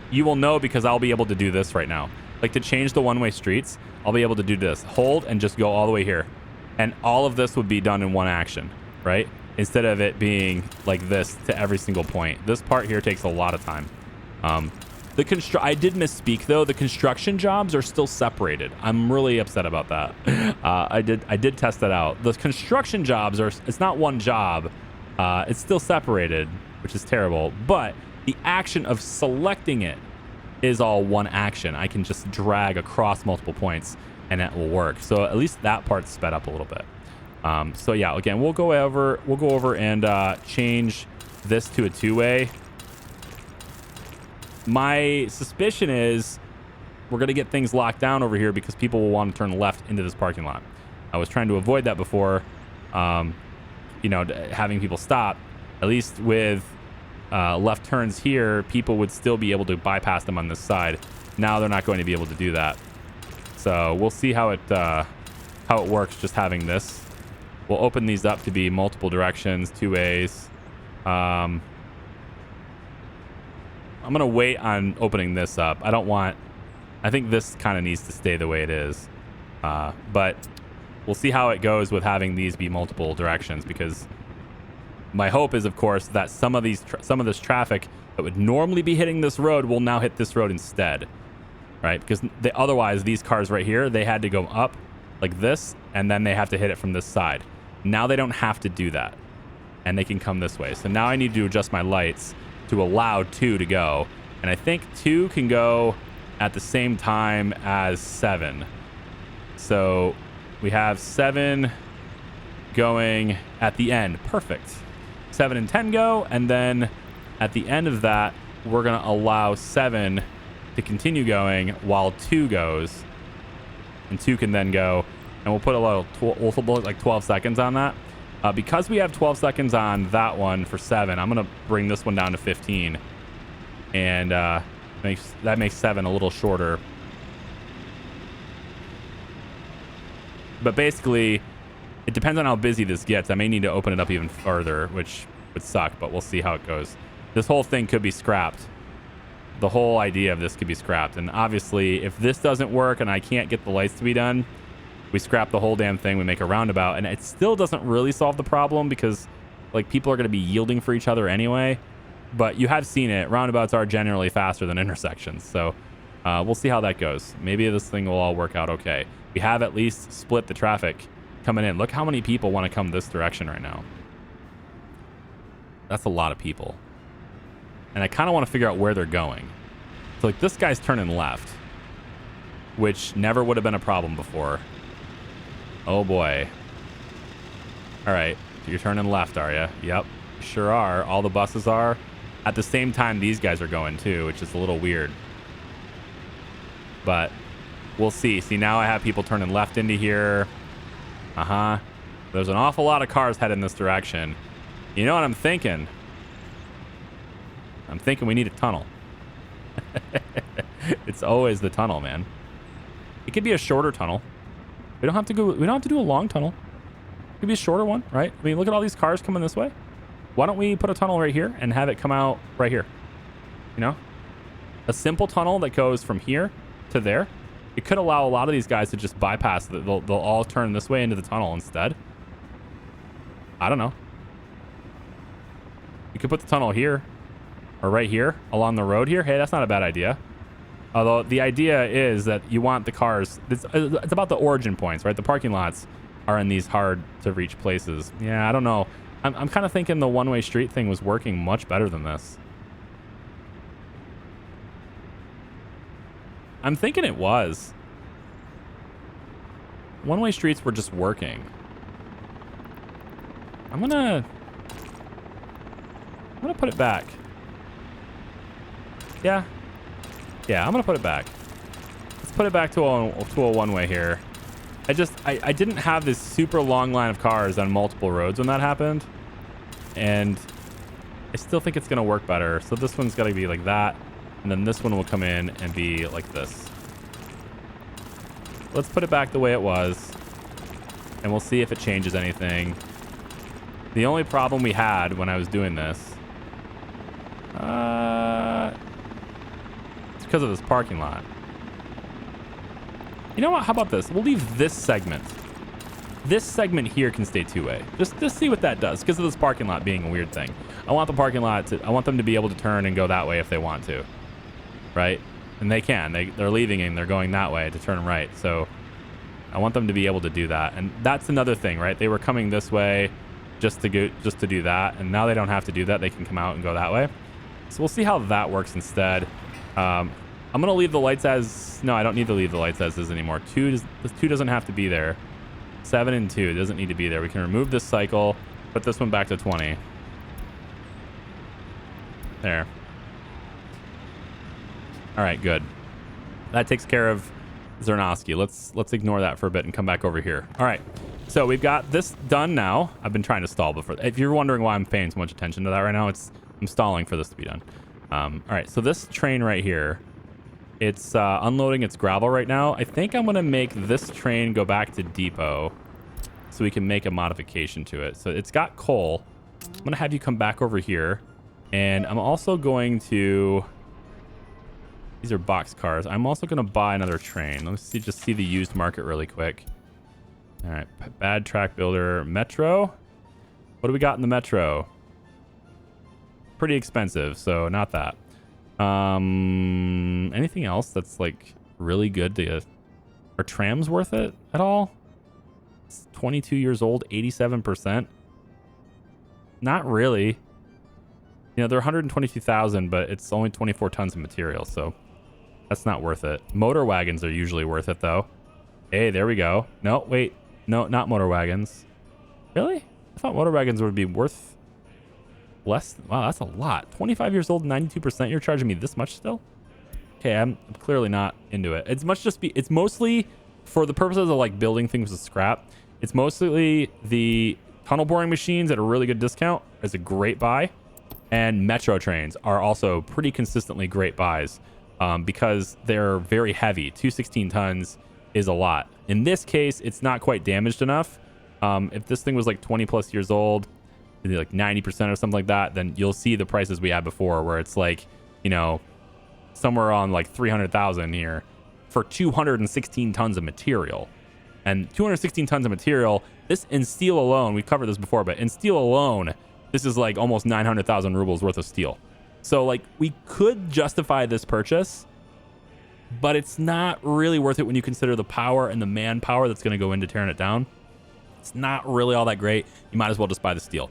You will know because I'll be able to do this right now. Like to change the one-way streets, I'll be able to do this. Hold and just go all the way here. And all of this would be done in one action, right? Instead of it being like this to every single point. This part here takes a lot of time. I did misspeak though. The construction jobs are still separated. I'm really upset about that. I did test that out. The construction jobs it's not one job. It's still separated, which is terrible. But the action of selecting it is all one action. I can just drag across multiple points and it will work. So at least that part's sped up a little bit. So yeah, again, we'll go over and change this to a two-way. My suspicion is we're going to get things locked down over here because people will want to turn left into this parking lot. I was trying to avoid that before, you know, having people stop. At least with left turns here, people would still be able to bypass them on this side. Now they're not going to be able to do that. So we'll see how it works just having this. We'll open these up to be multiple directions, two ways. I'm going to wait on opening this up. I think this kind of needs to stay the way it is. But we'll see how it goes with having these be multiple directions, because my hope is, of course, that some of this traffic that would normally be hitting this road will now hit this road instead, right? Because otherwise, these cars right here, they had to go up like this, and then they have to hit it from this side. Now they don't have to do that, and they can come this way. So now I need to adjust my lights to allow 2 to go, and I think 2 can go at the same time as 7. So we have 7 going at the end. Perfect. 7 and 10 go, and then at the end of that, we're going to allow 7 to continue going while 2 goes, and 2 can then go, and we'll put a little we'll put like 12 seconds on that. Because we have 12 seconds on that one for 7, I'm going to bring this one down to 15, and that makes 7 a little shorter. But basically, it depends on how busy this gets. I may need to open it up even further, which would suck, but we'll see how it goes. This whole thing could be scrapped. The whole idea of this could be scrapped. And obviously, if this doesn't work and I can't get the lights to be done, we scrap the whole damn thing. We make a roundabout. And it still doesn't really solve the problem because, like, people are going to be yielding for each other anyway. But you have seen it. Roundabouts are generally faster than intersections. So we'll see how that goes. Maybe this thing will all work out okay. We have at least split the traffic coming in. Look how many people want to come this direction right now. That's a lot of people. And I kind of want to figure out where they're going. So like this guy's turning left, which never would have been a problem before. Oh boy. All right, you're turning left, are you? Yep, sure are. All the buses are. At the same time, these guys are going too, which is a little weird. But we'll see. See, now I have people turning left into here. There's an awful lot of cars heading this direction. You know what I'm thinking? I'm thinking we need a tunnel. It's always the tunnel, man. It could be a shorter tunnel. We don't have to do a long tunnel. It could be a shorter one, right? I mean, look at all these cars coming this way. Why don't we put a tunnel right here and have it come out right here? You know? A simple tunnel that goes from here to there. It could allow a lot of these guys to just bypass. They'll all turn this way into the tunnel instead. I don't know. You could put the tunnel here or right here along the road here. Hey, that's not a bad idea. Although the idea is that you want the cars. It's about the origin points, right? The parking lots are in these hard to reach places. Yeah, I don't know. I'm kind of thinking the one-way street thing was working much better than this. I'm thinking it was. One-way streets were just working. I'm gonna put it back. Yeah, I'm gonna put it back. Let's put it back to a one-way here. I didn't have this super long line of cars on multiple roads when that happened, and I still think it's gonna work better. So this one's gotta be like that, and then this one will come in and be like this. Let's put it back the way it was, and we'll see if it changes anything. The only problem we had when I was doing this, it's because of this parking lot. You know what? How about this? We'll leave this segment. This segment here can stay two-way. Just see what that does because of this parking lot being a weird thing. I want the parking lot I want them to be able to turn and go that way if they want to, right? And they can. They're leaving and they're going that way to turn right. So I want them to be able to do that. And that's another thing, right? They were coming this way just to do that, and now they don't have to do that. They can come out and go that way. So we'll see how that works instead. I'm gonna leave the lights as. No, I don't need to leave the lights as is anymore. Two doesn't have to be there. 7 and 2 doesn't need to be there. We can remove this cycle, put this one back to 20. There. All right, good. That takes care of Zernowski. Let's ignore that for a bit and come back over here. All right. So we've got this done now. I've been trying to stall before. If you're wondering why I'm paying so much attention to that right now, I'm stalling for this to be done. All right. So this train right here, it's unloading its gravel right now. I think I'm going to make this train go back to depot so we can make a modification to it. So it's got coal. I'm going to have you come back over here. And I'm also going to... These are box cars. I'm also going to buy another train. Let's see the used market really quick. All right. Bad track builder. Metro. What do we got in the Metro? Pretty expensive, so not that. Anything else that's like really good to... Are trams worth it at all? It's 22 years old, 87%. Not really. You know, they're 122,000, but it's only 24 tons of material, so that's not worth it. Motor wagons are usually worth it, though. Hey, there we go. No, wait. No, not motor wagons. Really? I thought motor wagons would be worth less. Wow, that's a lot. 25 years old, 92%. You're charging me this much still? Okay, I'm clearly not into it. It's mostly for the purposes of like building things with scrap. It's mostly the tunnel boring machines at a really good discount is a great buy. And metro trains are also pretty consistently great buys because they're very heavy. 216 tons is a lot. In this case, it's not quite damaged enough. If this thing was like 20 plus years old, like 90% or something like that, then you'll see the prices we had before where it's like, you know, somewhere on like 300,000 here for 216 tons of material. And 216 tons of material, this in steel alone, we've covered this before, but in steel alone, this is like almost 900,000 rubles worth of steel. So like we could justify this purchase, but it's not really worth it when you consider the power and the manpower that's going to go into tearing it down. It's not really all that great. You might as well just buy the steel.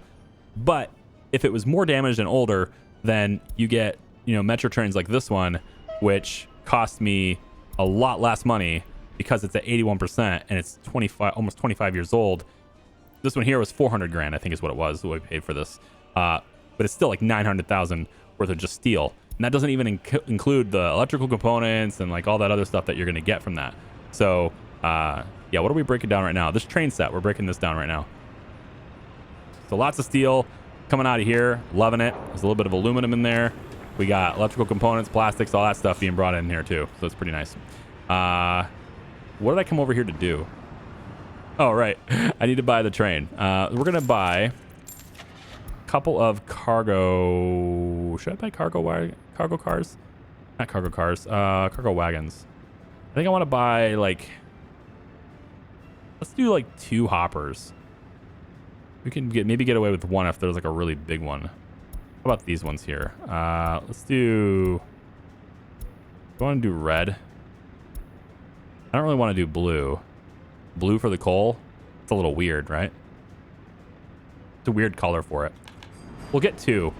But if it was more damaged and older, then you get, you know, metro trains like this one, which cost me a lot less money because it's at 81% and it's 25, almost 25 years old. This one here was 400 grand, I think is what it was, what we paid for this. But it's still like 900,000 worth of just steel. And that doesn't even include the electrical components and like all that other stuff that you're going to get from that. So, yeah, what are we breaking down right now? This train set, we're breaking this down right now. So lots of steel coming out of here. Loving it. There's a little bit of aluminum in there. We got electrical components, plastics, all that stuff being brought in here too. So it's pretty nice. What did I come over here to do? Oh, right. I need to buy the train. We're going to buy a couple of cargo... Should I buy cargo cars? Not cargo cars. Cargo wagons. I think I want to buy like... Let's do like 2 hoppers. We can maybe get away with one if there's like a really big one. How about these ones here? Let's do... I want to do red. I don't really want to do blue. Blue for the coal? It's a little weird, right? It's a weird color for it. We'll get 2.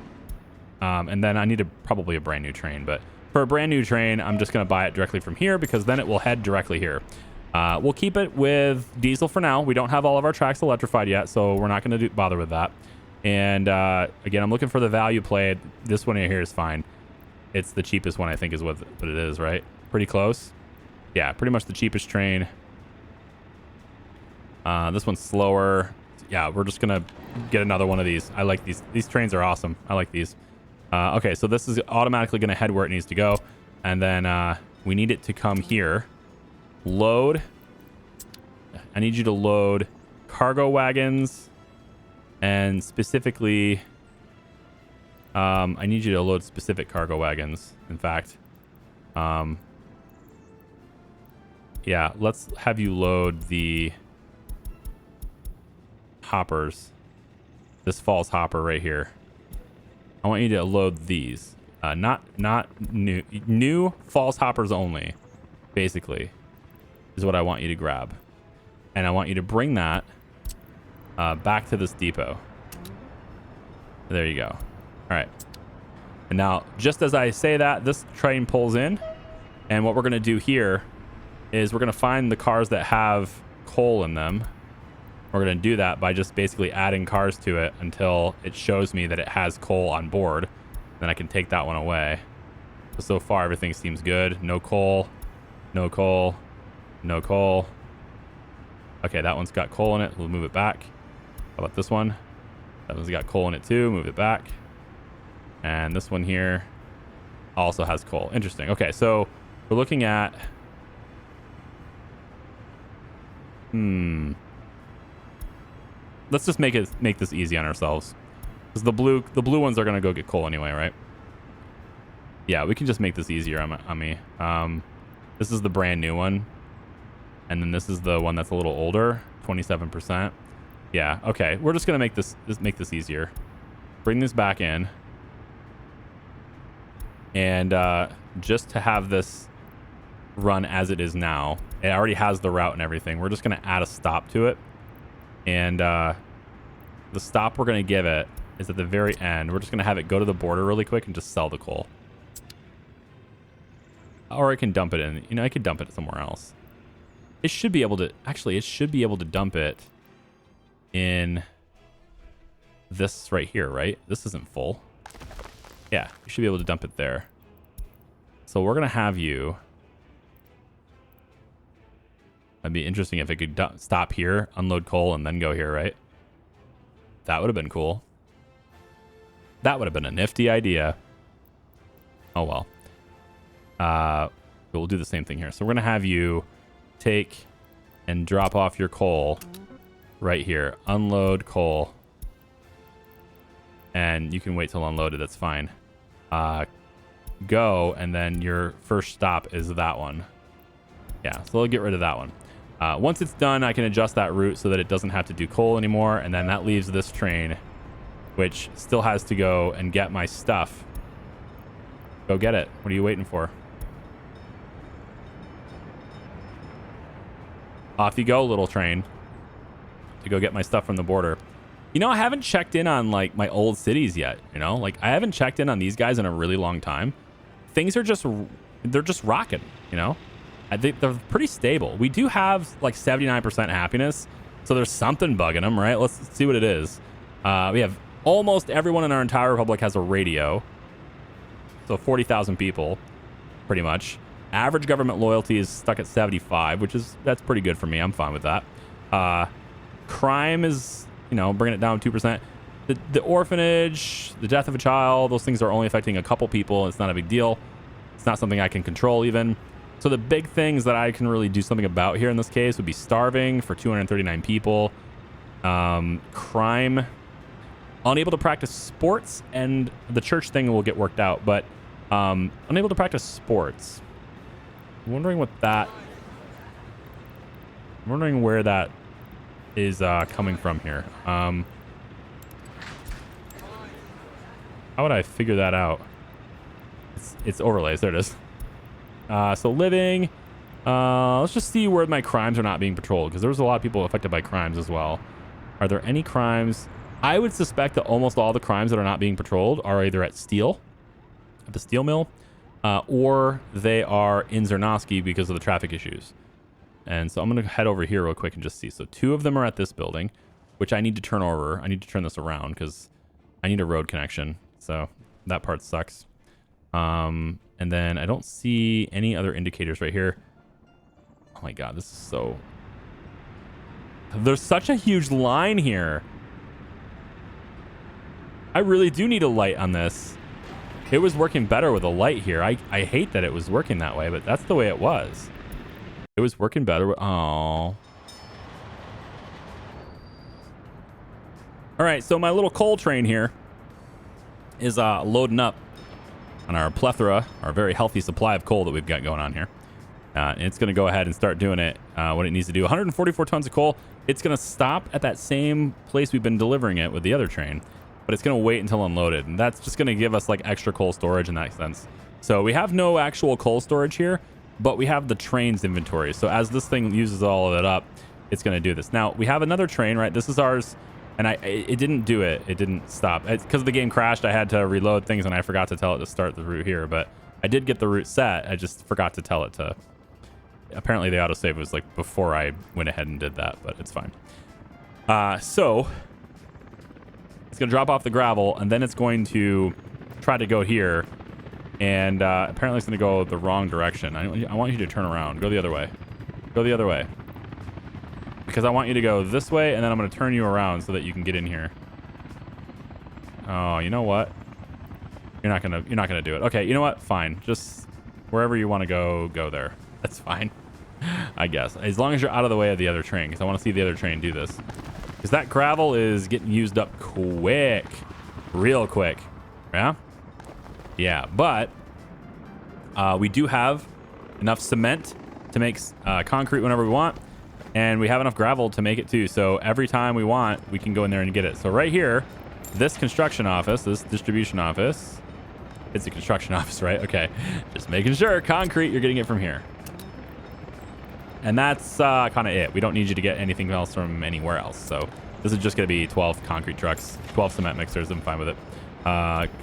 And then I need probably a brand new train. But for a brand new train, I'm just going to buy it directly from here because then it will head directly here. We'll keep it with diesel for now. We don't have all of our tracks electrified yet, so we're not going to bother with that. And again, I'm looking for the value play. This one here is fine. It's the cheapest one, I think, is what it is, right? Pretty close. Yeah, pretty much the cheapest train. This one's slower. Yeah, we're just going to get another one of these. I like these. These trains are awesome. I like these. Okay, so this is automatically going to head where it needs to go. And then we need it to come here. Load. I need you to load cargo wagons. And specifically, I need you to load specific cargo wagons. In fact, yeah, let's have you load the hoppers. This falls hopper right here. I want you to load these. Not new false hoppers only, basically, is what I want you to grab. And I want you to bring that back to this depot. There you go. All right. And now, just as I say that, this train pulls in. And what we're going to do here is we're going to find the cars that have coal in them. We're going to do that by just basically adding cars to it until it shows me that it has coal on board. Then I can take that one away. So far, everything seems good. No coal. No coal. No coal. Okay, that one's got coal in it. We'll move it back. How about this one? That one's got coal in it too. Move it back. And this one here also has coal. Interesting. Okay, so we're looking at... Let's just make this easy on ourselves. Because the blue ones are going to go get coal anyway, right? Yeah, we can just make this easier on me. This is the brand new one. And then this is the one that's a little older, 27%. Yeah, okay. We're just going to make this easier. Bring this back in. And just to have this run as it is now, it already has the route and everything. We're just going to add a stop to it. And the stop we're going to give it is at the very end. We're just going to have it go to the border really quick and just sell the coal. Or I can dump it in. You know, I could dump it somewhere else. It should be able to... Actually, it should be able to dump it in this right here, right? This isn't full. Yeah, you should be able to dump it there. So we're going to have you... It'd be interesting if it could stop here, unload coal, and then go here, right? That would have been cool. That would have been a nifty idea. Oh, well. We'll do the same thing here. So we're going to have you take and drop off your coal right here. Unload coal. And you can wait till unloaded. That's fine. Go, and then your first stop is that one. Yeah, so we'll get rid of that one. Once it's done, I can adjust that route so that it doesn't have to do coal anymore. And then that leaves this train, which still has to go and get my stuff. Go get it. What are you waiting for? Off you go, little train, to go get my stuff from the border. You know, I haven't checked in on, like, my old cities yet, you know? Like, I haven't checked in on these guys in a really long time. Things are just... They're just rocking, you know? I think they're pretty stable. We do have, like, 79% happiness, so there's something bugging them, right? Let's see what it is. We have almost everyone in our entire republic has a radio. So 40,000 people, pretty much. Average government loyalty is stuck at 75, that's pretty good for me. I'm fine with that. Crime is, you know, bringing it down 2%. The orphanage, the death of a child, those things are only affecting a couple people. It's not a big deal. It's not something I can control even. So the big things that I can really do something about here in this case would be starving for 239 people. Crime, unable to practice sports, and the church thing will get worked out, but unable to practice sports. I'm wondering where that is coming from here. How would I figure that out? It's overlays. There it is. So living. Let's just see where my crimes are not being patrolled, because there was a lot of people affected by crimes as well. Are there any crimes? I would suspect that almost all the crimes that are not being patrolled are either at steel, at the steel mill, or they are in Zernovsky because of the traffic issues. And so I'm going to head over here real quick and just see. So 2 of them are at this building, which I need to turn over. I need to turn this around because I need a road connection. So that part sucks. And then I don't see any other indicators right here. Oh my God, this is so... There's such a huge line here. I really do need a light on this. It was working better with a light here. I hate that it was working that way, but that's the way it was. It was working better with... Oh. All right, so my little coal train here is loading up on our plethora, our very healthy supply of coal that we've got going on here. And it's going to go ahead and start doing it, what it needs to do. 144 tons of coal. It's going to stop at that same place we've been delivering it with the other train, but it's going to wait until unloaded. And that's just going to give us like extra coal storage in that sense. So we have no actual coal storage here, but we have the train's inventory. So as this thing uses all of it up, it's going to do this. Now we have another train, right? This is ours. And it didn't do it. It didn't stop. Because the game crashed, I had to reload things, and I forgot to tell it to start the route here. But I did get the route set. I just forgot to tell it to... Apparently, the autosave was like before I went ahead and did that, but it's fine. So it's going to drop off the gravel, and then it's going to try to go here. And apparently, it's going to go the wrong direction. I want you to turn around. Go the other way. Go the other way. Because I want you to go this way, and then I'm going to turn you around so that you can get in here. Oh, you know what? You're not gonna do it. Okay, you know what? Fine. Just wherever you want to go, go there. That's fine, I guess. As long as you're out of the way of the other train, because I want to see the other train do this. Because that gravel is getting used up quick, real quick. Yeah, yeah. But we do have enough cement to make concrete whenever we want. And we have enough gravel to make it too. So every time we want, we can go in there and get it. So right here, this construction office, this distribution office, it's a construction office, right? Okay. Just making sure. Concrete, you're getting it from here. And that's kind of it. We don't need you to get anything else from anywhere else. So this is just going to be 12 concrete trucks, 12 cement mixers. I'm fine with it.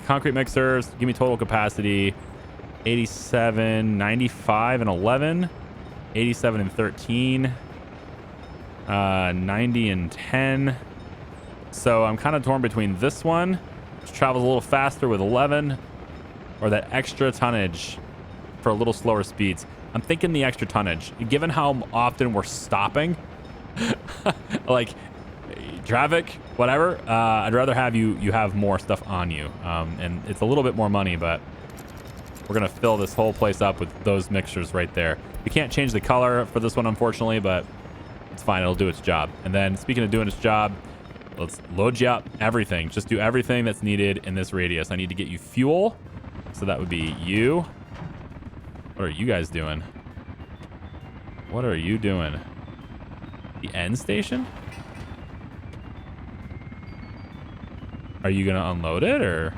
Concrete mixers, give me total capacity 87, 95, and 11, 87 and 13, 90 and 10. So I'm kind of torn between this one, which travels a little faster with 11, or that extra tonnage for a little slower speeds. I'm thinking the extra tonnage, given how often we're stopping, like traffic, whatever. I'd rather have you have more stuff on you, and it's a little bit more money, but we're gonna fill this whole place up with those mixtures right there. We can't change the color for this one, unfortunately, but it's fine. It'll do its job. And then speaking of doing its job, let's load you up. Everything. Just do everything that's needed in this radius. I need to get you fuel, so that would be you. What are you guys doing? What are you doing? The end station? Are you gonna unload it, or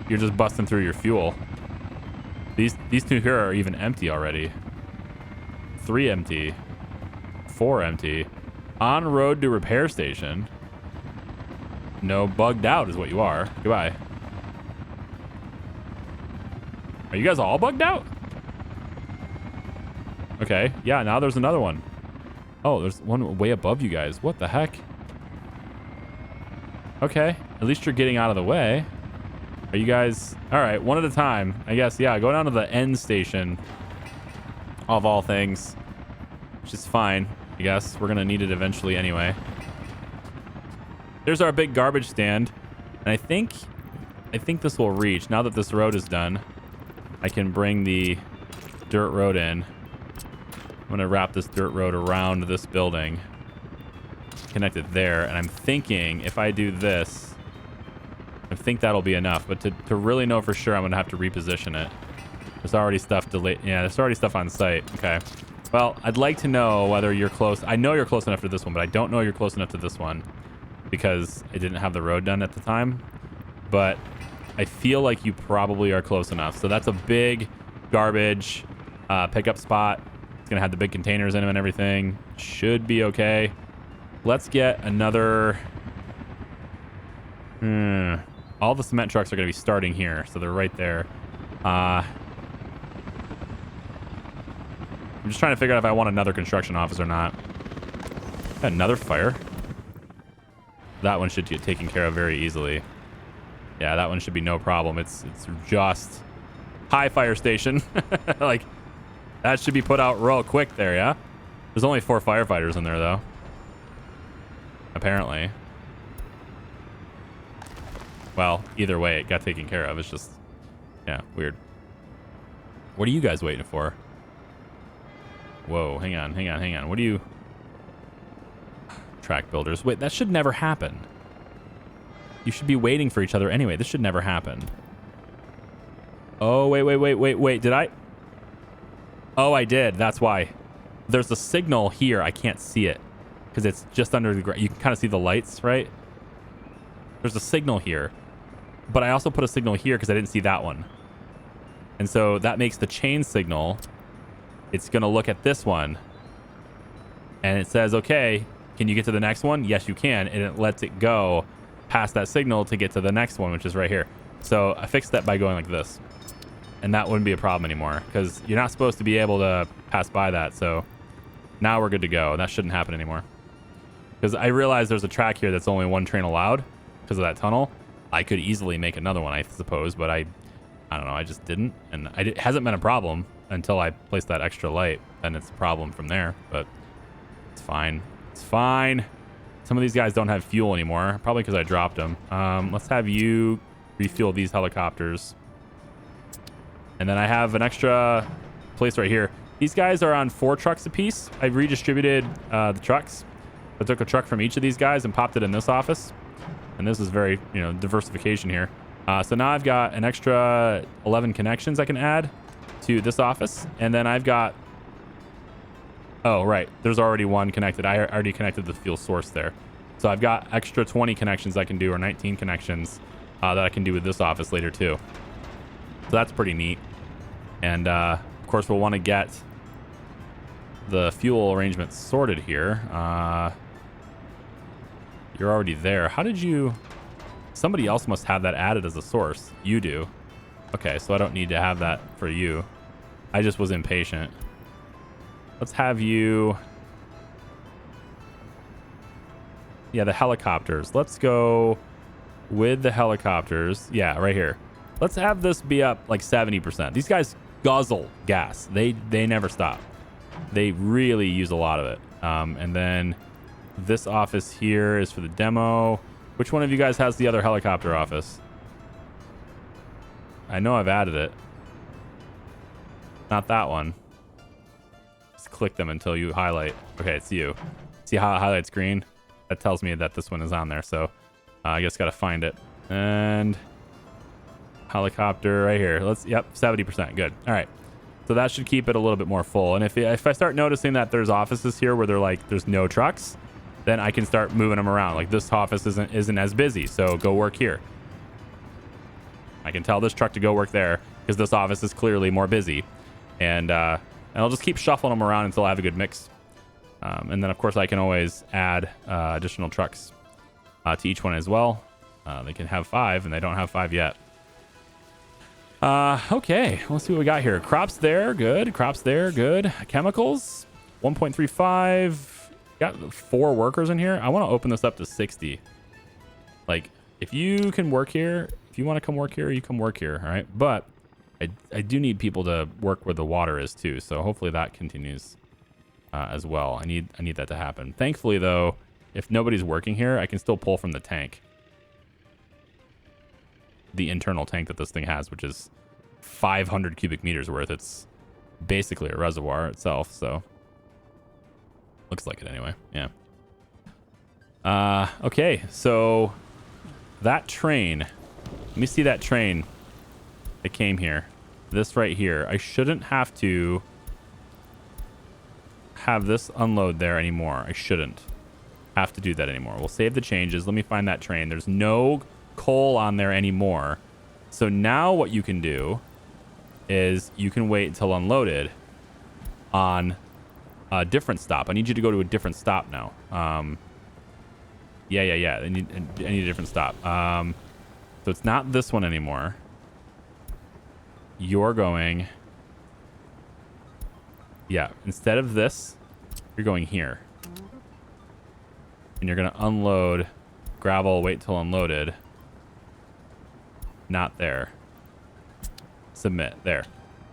you're just busting through your fuel? These two here are even empty already. 3 empty. 4 empty. En road to repair station. No, bugged out is what you are. Goodbye. Are you guys all bugged out? Okay. Yeah, now there's another one. Oh, there's one way above you guys. What the heck? Okay. At least you're getting out of the way. Are you guys... All right, one at a time. I guess, yeah, go down to the end station of all things, which is fine, I guess. We're going to need it eventually anyway. There's our big garbage stand. And I think this will reach. Now that this road is done, I can bring the dirt road in. I'm going to wrap this dirt road around this building. Connect it there. And I'm thinking if I do this, I think that'll be enough. But to really know for sure, I'm going to have to reposition it. There's already stuff delayed. Yeah, there's already stuff on site. Okay. Well, I'd like to know whether you're close. I know you're close enough to this one, but I don't know you're close enough to this one because I didn't have the road done at the time. But I feel like you probably are close enough. So that's a big garbage pickup spot. It's going to have the big containers in them and everything. Should be okay. Let's get another... All the cement trucks are going to be starting here, so they're right there. I'm just trying to figure out if I want another construction office or not. Another fire? That one should get taken care of very easily. Yeah, that one should be no problem. It's just high fire station. Like, that should be put out real quick there, yeah? There's only 4 firefighters in there, though. Apparently. Well, either way, it got taken care of. It's just, yeah, weird. What are you guys waiting for? Whoa, hang on. What are you... Track builders. Wait, that should never happen. You should be waiting for each other anyway. This should never happen. Oh, wait. Did I? Oh, I did. That's why. There's a signal here. I can't see it because it's just under the ground. You can kind of see the lights, right? There's a signal here. But I also put a signal here because I didn't see that one. And so that makes the chain signal. It's going to look at this one. And it says, okay, can you get to the next one? Yes, you can. And it lets it go past that signal to get to the next one, which is right here. So I fixed that by going like this. And that wouldn't be a problem anymore because you're not supposed to be able to pass by that. So now we're good to go. That shouldn't happen anymore. Because I realize there's a track here that's only 1 train allowed because of that tunnel. I could easily make another one, I suppose, but I don't know. I just didn't. And it hasn't been a problem until I placed that extra light. Then it's a problem from there, but it's fine. It's fine. Some of these guys don't have fuel anymore, probably because I dropped them. Let's have you refuel these helicopters. And then I have an extra place right here. These guys are on 4 trucks apiece. I redistributed the trucks. I took a truck from each of these guys and popped it in this office. And this is very, diversification here. So now I've got an extra 11 connections I can add to this office. And then I've got... Oh, right. There's already 1 connected. I already connected the fuel source there. So I've got extra 20 connections I can do, or 19 connections that I can do with this office later too. So that's pretty neat. And of course, we'll want to get the fuel arrangement sorted here. You're already there. How did you... Somebody else must have that added as a source. You do. Okay, so I don't need to have that for you. I just was impatient. Let's have you... Yeah, the helicopters. Let's go with the helicopters. Yeah, right here. Let's have this be up like 70%. These guys guzzle gas. They never stop. They really use a lot of it. And then this office here is for the demo. Which one of you guys has the other helicopter office? I know I've added it. Not that one. Just click them until you highlight. Okay, it's you. See how it highlights green? That tells me that this one is on there. So I just got to find it. And helicopter right here. Yep, 70%. Good. All right. So that should keep it a little bit more full. And if I start noticing that there's offices here where they're like, there's no trucks, then I can start moving them around. Like this office isn't as busy, so go work here. I can tell this truck to go work there because this office is clearly more busy. And I'll just keep shuffling them around until I have a good mix. And then, of course, I can always add additional trucks to each one as well. They can have 5, and they don't have 5 yet. Okay, let's see what we got here. Crops there, good. Crops there, good. Chemicals, 1.35. Got 4 workers in here. I want to open this up to 60. Like, if you can work here, if you want to come work here, you come work here, all right? But I do need people to work where the water is too, so hopefully that continues as well. I need that to happen. Thankfully, though, if nobody's working here, I can still pull from the tank. The internal tank that this thing has, which is 500 cubic meters worth. It's basically a reservoir itself, so looks like it anyway. Yeah. Okay, so that train, let me see that train that came here. This right here. I shouldn't have to have this unload there anymore. I shouldn't have to do that anymore. We'll save the changes. Let me find that train. There's no coal on there anymore. So now what you can do is you can wait until unloaded on a different stop. I need you to go to a different stop now. Yeah. I need a different stop. So it's not this one anymore. You're going... Yeah, instead of this, you're going here. And you're going to unload gravel, wait till unloaded. Not there. Submit. There.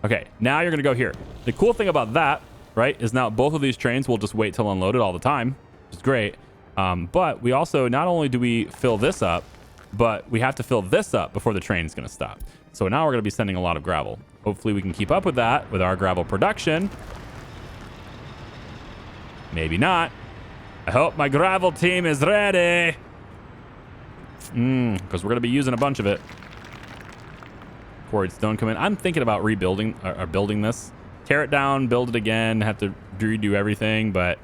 Okay, now you're going to go here. The cool thing about that, right, is now both of these trains will just wait till unloaded all the time, which is great. But we also, not only do we fill this up, but we have to fill this up before the train is going to stop. So now we're going to be sending a lot of gravel. Hopefully we can keep up with that with our gravel production. Maybe not. I hope my gravel team is ready. Because we're going to be using a bunch of it. Quarried stone come in. I'm thinking about rebuilding or building this. Tear it down, build it again, have to redo everything. But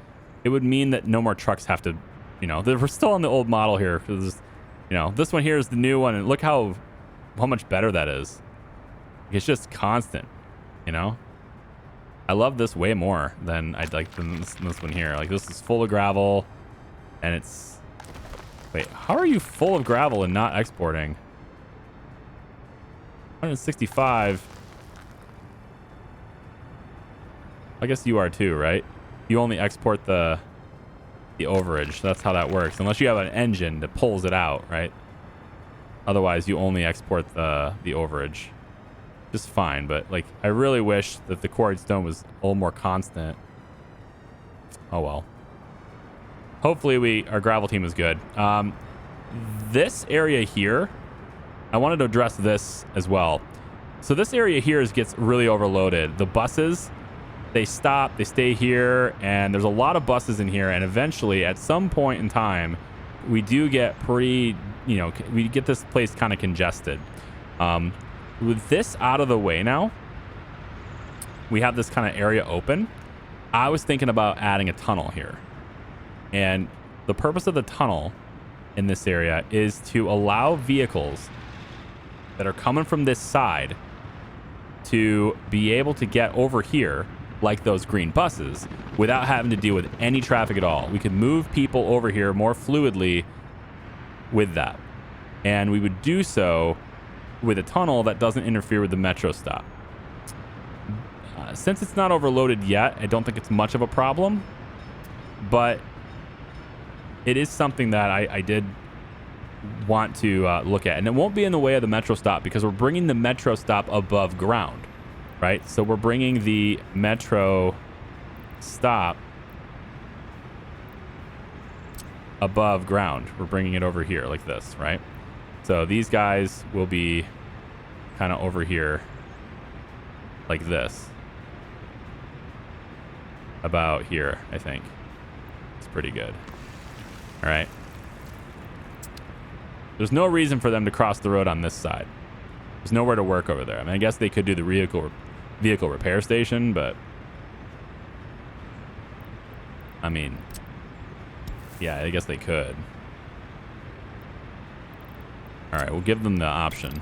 it would mean that no more trucks have to, we're still on the old model here. Because, this one here is the new one. And look how much better that is. It's just constant, I love this way more than I'd like than this one here. Like, this is full of gravel, and it's... Wait, how are you full of gravel and not exporting? 165. I guess you are too, right? You only export the overage. That's how that works. Unless you have an engine that pulls it out, right? Otherwise, you only export the overage. Just fine, but like I really wish that the quarried stone was a little more constant. Oh well. Hopefully our gravel team is good. This area here, I wanted to address this as well. So this area here gets really overloaded. The buses, they stop, they stay here, and there's a lot of buses in here, and eventually at some point in time, we do get pretty, we get this place kind of congested. With this out of the way now, we have this kind of area open. I was thinking about adding a tunnel here. And the purpose of the tunnel in this area is to allow vehicles that are coming from this side to be able to get over here like those green buses without having to deal with any traffic at all. We could move people over here more fluidly with that. And we would do so with a tunnel that doesn't interfere with the metro stop. Since it's not overloaded yet, I don't think it's much of a problem, but it is something that I did want to look at. And it won't be in the way of the metro stop because we're bringing the metro stop above ground, right? So we're bringing the metro stop above ground. We're bringing it over here like this, right? So these guys will be kind of over here like this. About here, I think. It's pretty good. All right. There's no reason for them to cross the road on this side. There's nowhere to work over there. I mean, I guess they could do the vehicle repair station, but I mean, yeah, I guess they could. All right, we'll give them the option.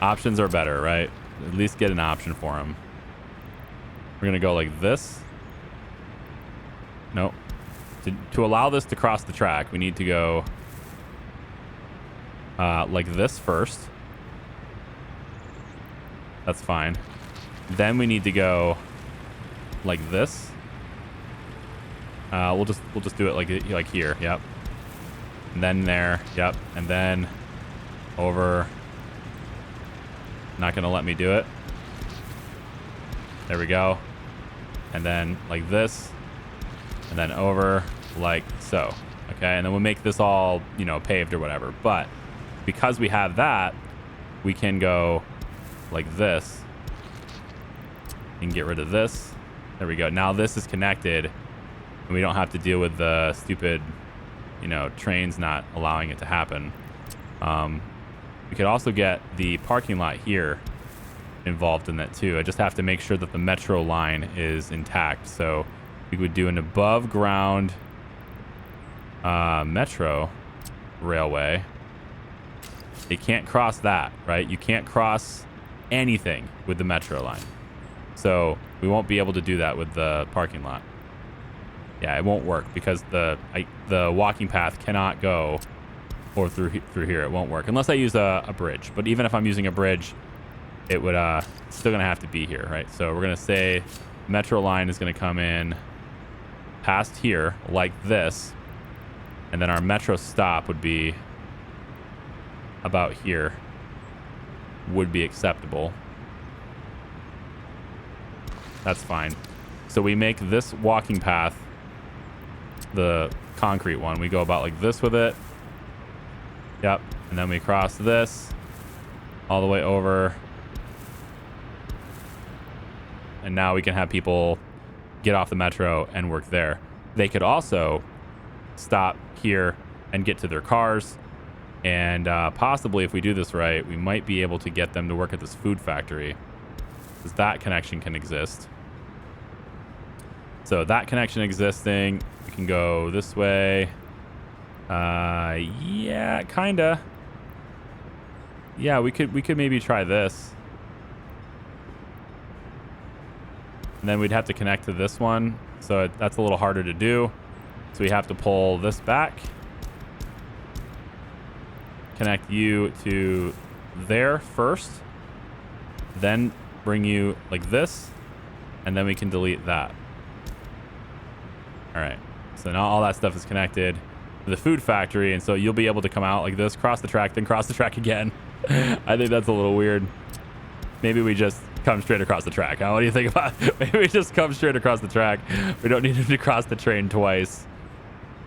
Options are better, right? At least get an option for them. We're gonna go like this. Nope. To allow this to cross the track, we need to go like this first. That's fine. Then we need to go like this. We'll just do it like here. Yep. And then there. Yep. And then over. Not gonna let me do it. There we go. And then like this. And then over like so. Okay. And then we'll make this all, you know, paved or whatever. But because we have that, we can go like this and get rid of this. There we go. Now this is connected and we don't have to deal with the stupid, you know, trains not allowing it to happen. We could also get the parking lot here involved in that too. I just have to make sure that the metro line is intact. So we would do an above ground metro railway. They can't cross that, right? You can't cross anything with the metro line. So we won't be able to do that with the parking lot. Yeah, it won't work because the walking path cannot go or through here. It won't work unless I use a bridge. But even if I'm using a bridge, it would still gonna have to be here, right? So we're gonna say metro line is gonna come in past here like this, and then our metro stop would be about here. Would be acceptable. That's fine. So we make this walking path the concrete one. We go about like this with it. Yep. And then we cross this all the way over. And now we can have people get off the metro and work there. They could also stop here and get to their cars. And possibly if we do this right, we might be able to get them to work at this food factory. Because that connection can exist. So that connection existing, we can go this way. Yeah, kinda. Yeah, we could maybe try this. And then we'd have to connect to this one. So that's a little harder to do. So we have to pull this back. Connect you to there first. Then bring you like this. And then we can delete that. All right. So now all that stuff is connected to the food factory. And so you'll be able to come out like this, cross the track, then cross the track again. I think that's a little weird. Maybe we just come straight across the track. What do you think about it? Maybe we just come straight across the track. We don't need to cross the train twice.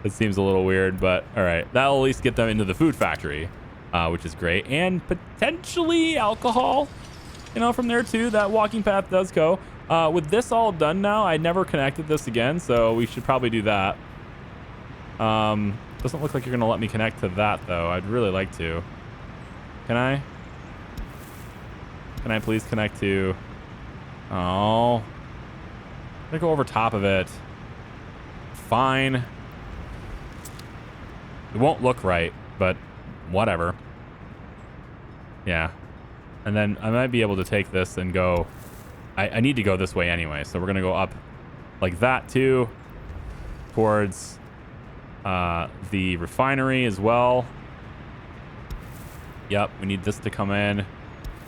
It seems a little weird, but all right. That'll at least get them into the food factory, which is great. And potentially alcohol, you know, from there too. That walking path does go. With this all done now, I never connected this again, so we should probably do that. Doesn't look like you're going to let me connect to that, though. I'd really like to. Can I? Can I please connect to... Oh. I'm going to go over top of it. Fine. It won't look right, but whatever. Yeah. And then I might be able to take this and go... I need to go this way anyway. So we're going to go up like that too. Towards the refinery as well. Yep. We need this to come in.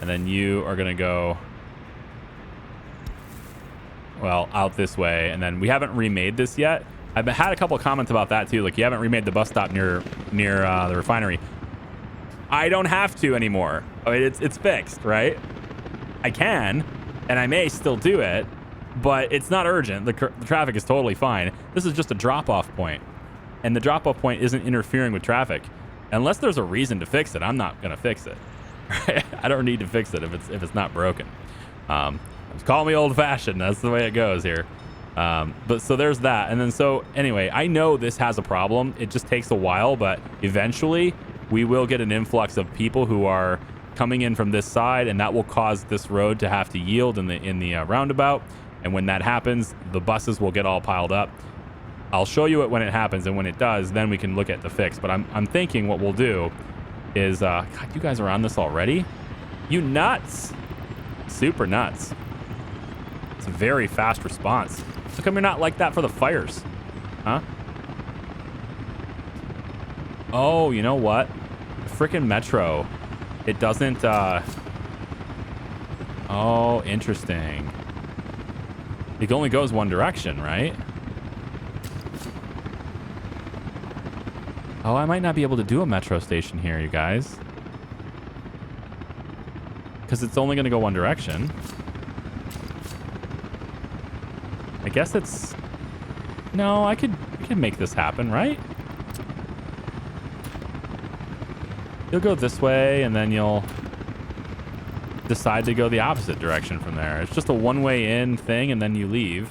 And then you are going to go... well, out this way. And then we haven't remade this yet. I've had a couple of comments about that too. Like, you haven't remade the bus stop near the refinery. I don't have to anymore. I mean, it's fixed, right? I can, and I may still do it, but it's not urgent. The traffic is totally fine. This is just a drop-off point, and the drop-off point isn't interfering with traffic. Unless there's a reason to fix it, I'm not gonna fix it. I don't need to fix it if it's not broken. Call me old-fashioned. That's the way it goes here. But so there's that, and then so anyway, I know this has a problem. It just takes a while, but eventually we will get an influx of people who are coming in from this side, and that will cause this road to have to yield in the roundabout. And when that happens, the buses will get all piled up. I'll show you it when it happens, and when it does, then we can look at the fix. But I'm thinking what we'll do is, God, you guys are on this already? You nuts! Super nuts. It's a very fast response. How come you're not like that for the fires? Huh? Oh, you know what? Frickin' Metro. It doesn't, oh, interesting. It only goes one direction, right? Oh, I might not be able to do a metro station here, you guys. Because it's only going to go one direction. I guess it's... no, I could make this happen, right? You'll go this way, and then you'll decide to go the opposite direction from there. It's just a one-way in thing, and then you leave.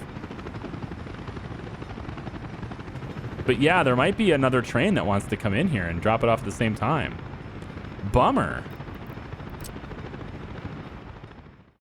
But yeah, there might be another train that wants to come in here and drop it off at the same time. Bummer.